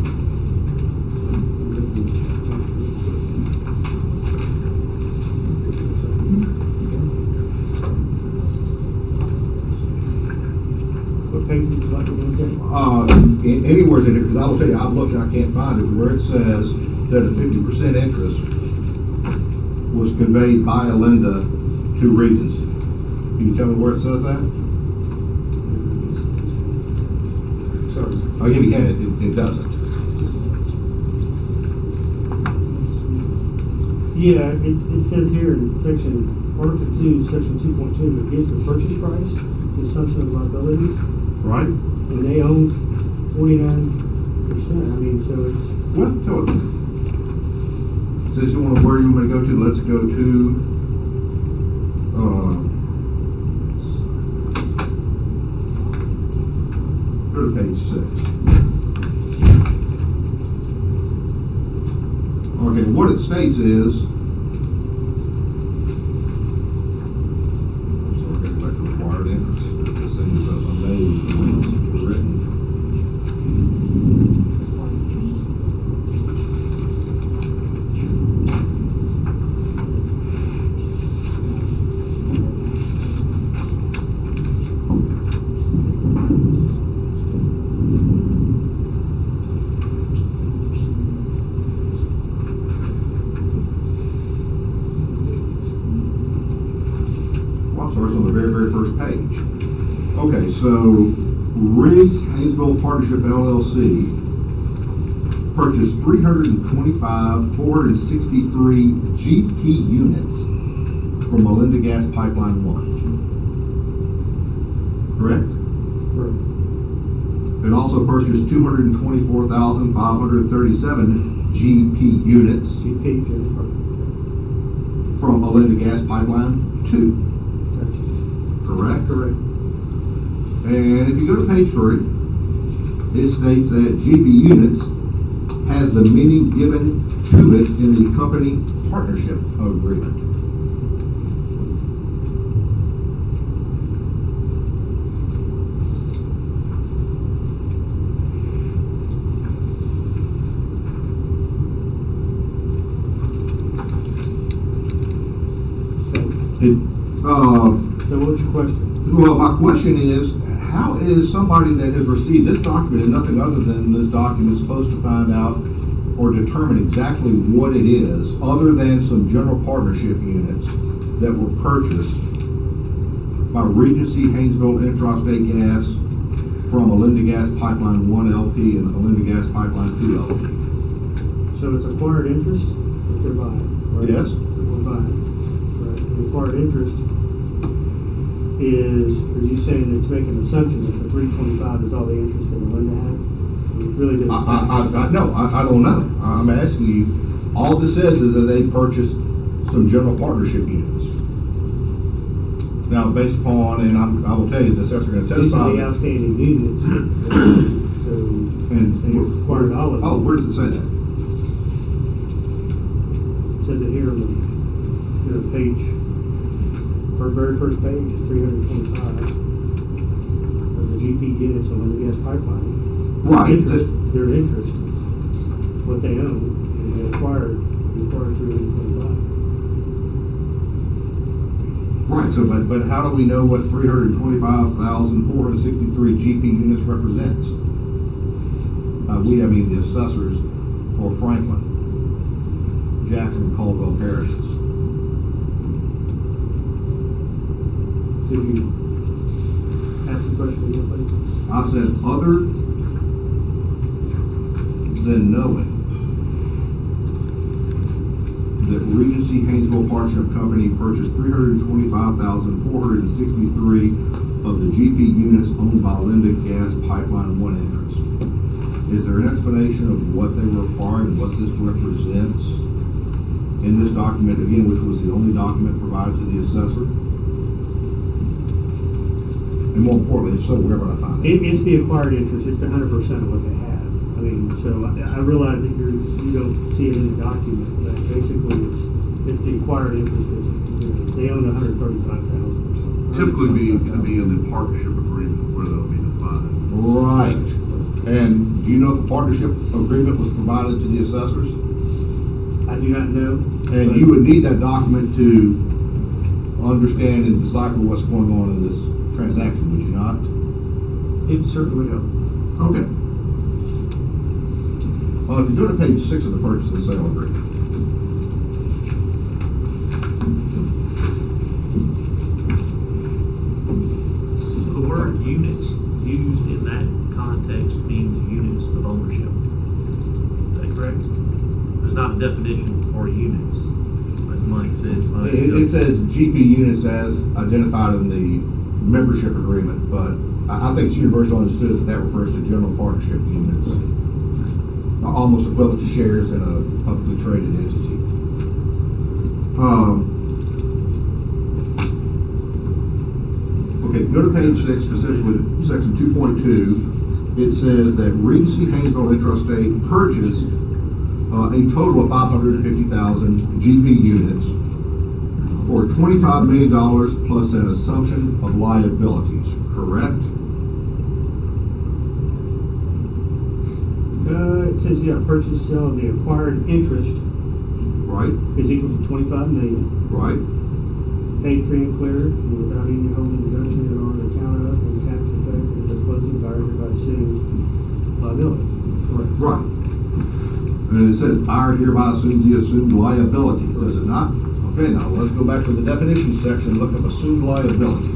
What page would you like to look at? Anywhere's in here, because I will tell you, I've looked and I can't find it, where it says that a 50% interest was conveyed by Alinda to Regency. Can you tell me where it says that? Sorry. I'll give you a hint, it doesn't. Yeah, it says here in Article 2, Section 2.2, it gives the purchase price, the assumption of liabilities, Right? and they own 49%. I mean, so it's, Well, tell it. Says you want to, where you want me to go to, let's go to, go to page 6. Okay, what it states is, I'm sorry, going back to required interest. This thing is amazing the way it's written. So it's on the very, very first page. Okay, so Riggs Haynesville Partnership LLC purchased 463 GP units from Melinda Gas Pipeline 1. Correct? Correct. It also purchased 224,537 GP units GP, from Melinda Gas Pipeline 2. Correct? correct. And if you go to page 3, it states that GP units has the meaning given to it in the company partnership agreement. So what's your question? Well, my question is, how is somebody that has received this document and nothing other than this document supposed to find out or determine exactly what it is, other than some general partnership units that were purchased by Regency Haynesville Intrastate Gas from Melinda Gas Pipeline 1 LP and Melinda Gas Pipeline 2 LP? So it's acquired interest that they're buying, right? Yes. We're buying. Right. And acquired interest is, are you saying that it's making an assumption that the 325 is all the interest that Melinda had? It really doesn't. No, I don't know. I'm asking you, all this says is that they purchased some general partnership units. Now, based upon, and I will tell you, the assessor going to These testify. are the outstanding units. So they acquired all of them. Oh, where does it say that? It says it here on the page, for very first page is 325 of the GP units on the gas pipeline. Right. Their interest, what they own, and they acquired 325. Right, so, but how do we know what 325,463 GP units represents? We, I mean, the assessors for Franklin, Jackson, and Caldwell parishes. Did you ask the question again, please? I said, other than knowing that Regency Haynesville Partnership Company purchased 325,463 of the GP units owned by Linda Gas Pipeline 1 interest. Is there an explanation of what they were acquired and what this represents in this document, again, which was the only document provided to the assessor? And more importantly, if so, where would I find it? It's the acquired interest, it's 100% of what they have. I mean, so I realize that you don't see it in the document, but basically it's the acquired interest that's, they own 135,000. Typically be in the partnership agreement where they'll be defined. Right. And do you know if a partnership agreement was provided to the assessors? I do not know. And you would need that document to understand and decipher what's going on in this transaction, would you not? It certainly would help. Okay. If you go to page 6 of the purchase and sale agreement. The word units used in that context means units of ownership. Is that correct? There's not a definition for units, like Mike said. It says GP units as identified in the membership agreement, but I think it's universal understood that refers to general partnership units. Almost equivalent to shares in a publicly traded entity. Okay, go to page 6, specifically section 2.2. It says that Regency Haynesville Intrastate purchased a total of 550,000 GP units for $25 million plus an assumption of liabilities, correct? It says, yeah, purchase sale of the acquired interest Right, is equal to 25 million, right, paid free and clear, and without any holding deduction or on account of, and tax effect, as a closing buyer hereby assumes liability. Correct. right. And it says, buyer hereby assumes the assumed liability, does it not? Okay, now let's go back to the definition section and look at assumed liabilities.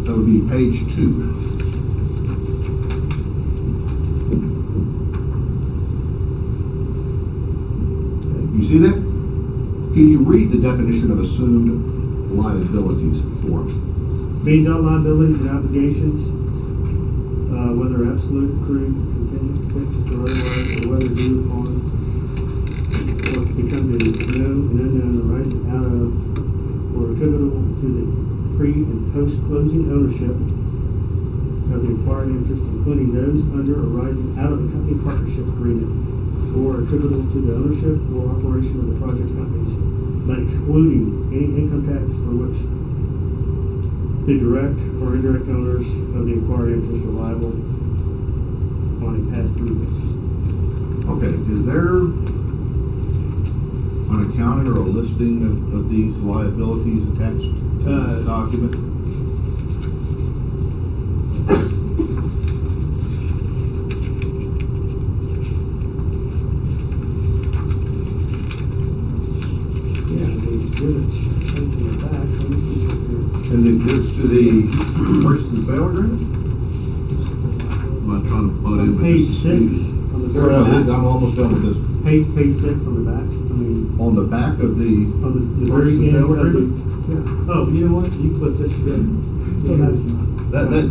That would be page 2. You see that? Can you read the definition of assumed liabilities for me? Means all liabilities and obligations, whether absolute, accrued, contingent, fixed, or otherwise, or whether due upon, or become the known and unknown arising out of, or attributable to the pre- and post-closing ownership of the acquired interest, including those under or arising out of the company partnership agreement, or attributable to the ownership or operation of the project companies, but excluding any income tax for which the direct or indirect owners of the acquired interest are liable on a pass-through basis. Okay, is there an accounting or a listing of these liabilities attached to this document? And the exhibits to the purchase and sale agreement? I'm not trying to butt in, but Page just- 6 on the very I'm back. almost done with this. Page 6 on the back. I mean, On the back of the on the purchase very and end sale of the. agreement? Yeah. Oh, you know what? You clip this together.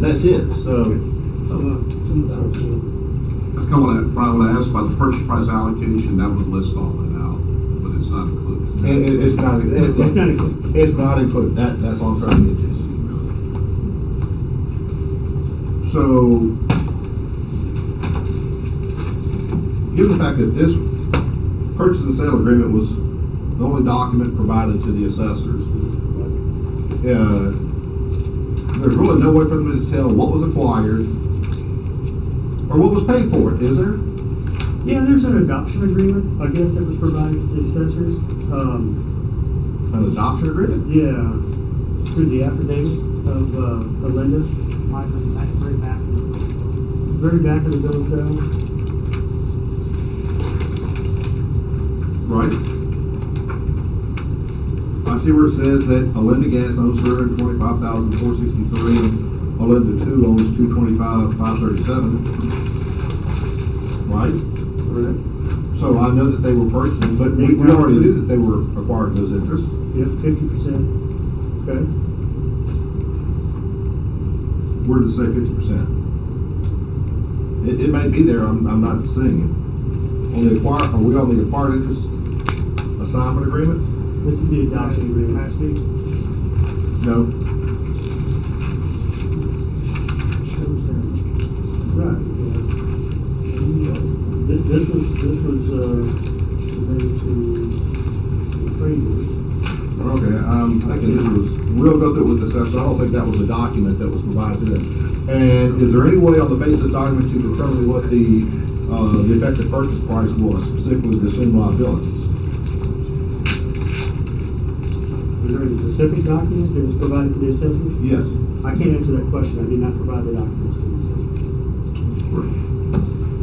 That's it, so. Oh, well, someone's else. That's kind of what Brian, when I asked about the purchase price allocation, that would list all that out, but it's not included. It's not, It's not included. it's not included, that's all I'm trying to get to. So, given the fact that this purchase and sale agreement was the only document provided to the assessors, there's really no way for them to tell what was acquired or what was paid for it, is there? Yeah, there's an adoption agreement, I guess, that was provided to the assessors. An adoption agreement? Yeah, through the affidavit of Linda, Mike, on the back, very back of the bill. very back of the bill of sale. Right. I see where it says that Olinda Gas owns 125,463 and Olinda 2 owns 225,537. Right? Correct. So I know that they were purchasing, but we already knew that they were acquiring those interests. Yep, 50%. Okay. Where does it say 50%? It may be there, I'm not seeing it. On the acquired, are we on the acquired interest assignment agreement? This is the adoption agreement. Last week. No. Right. Yeah. submitted to the appraisers. Okay, I'm thinking this was, we'll go through it with the assessor. I don't think that was a document that was provided to them. And is there any way on the basis of the document to determine what the effective purchase price was, specifically the assumed liabilities? Was there a specific document that was provided to the assessors? Yes. I can't answer that question. I did not provide the documents to the assessors.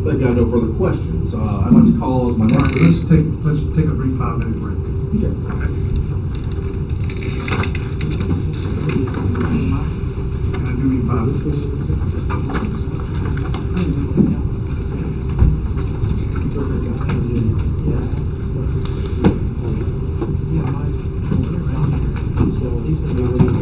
Thank you. I have no further questions. I'd like to call my All right, next. let's take a brief 5-minute break. Okay. And I do mean 5 minutes. So,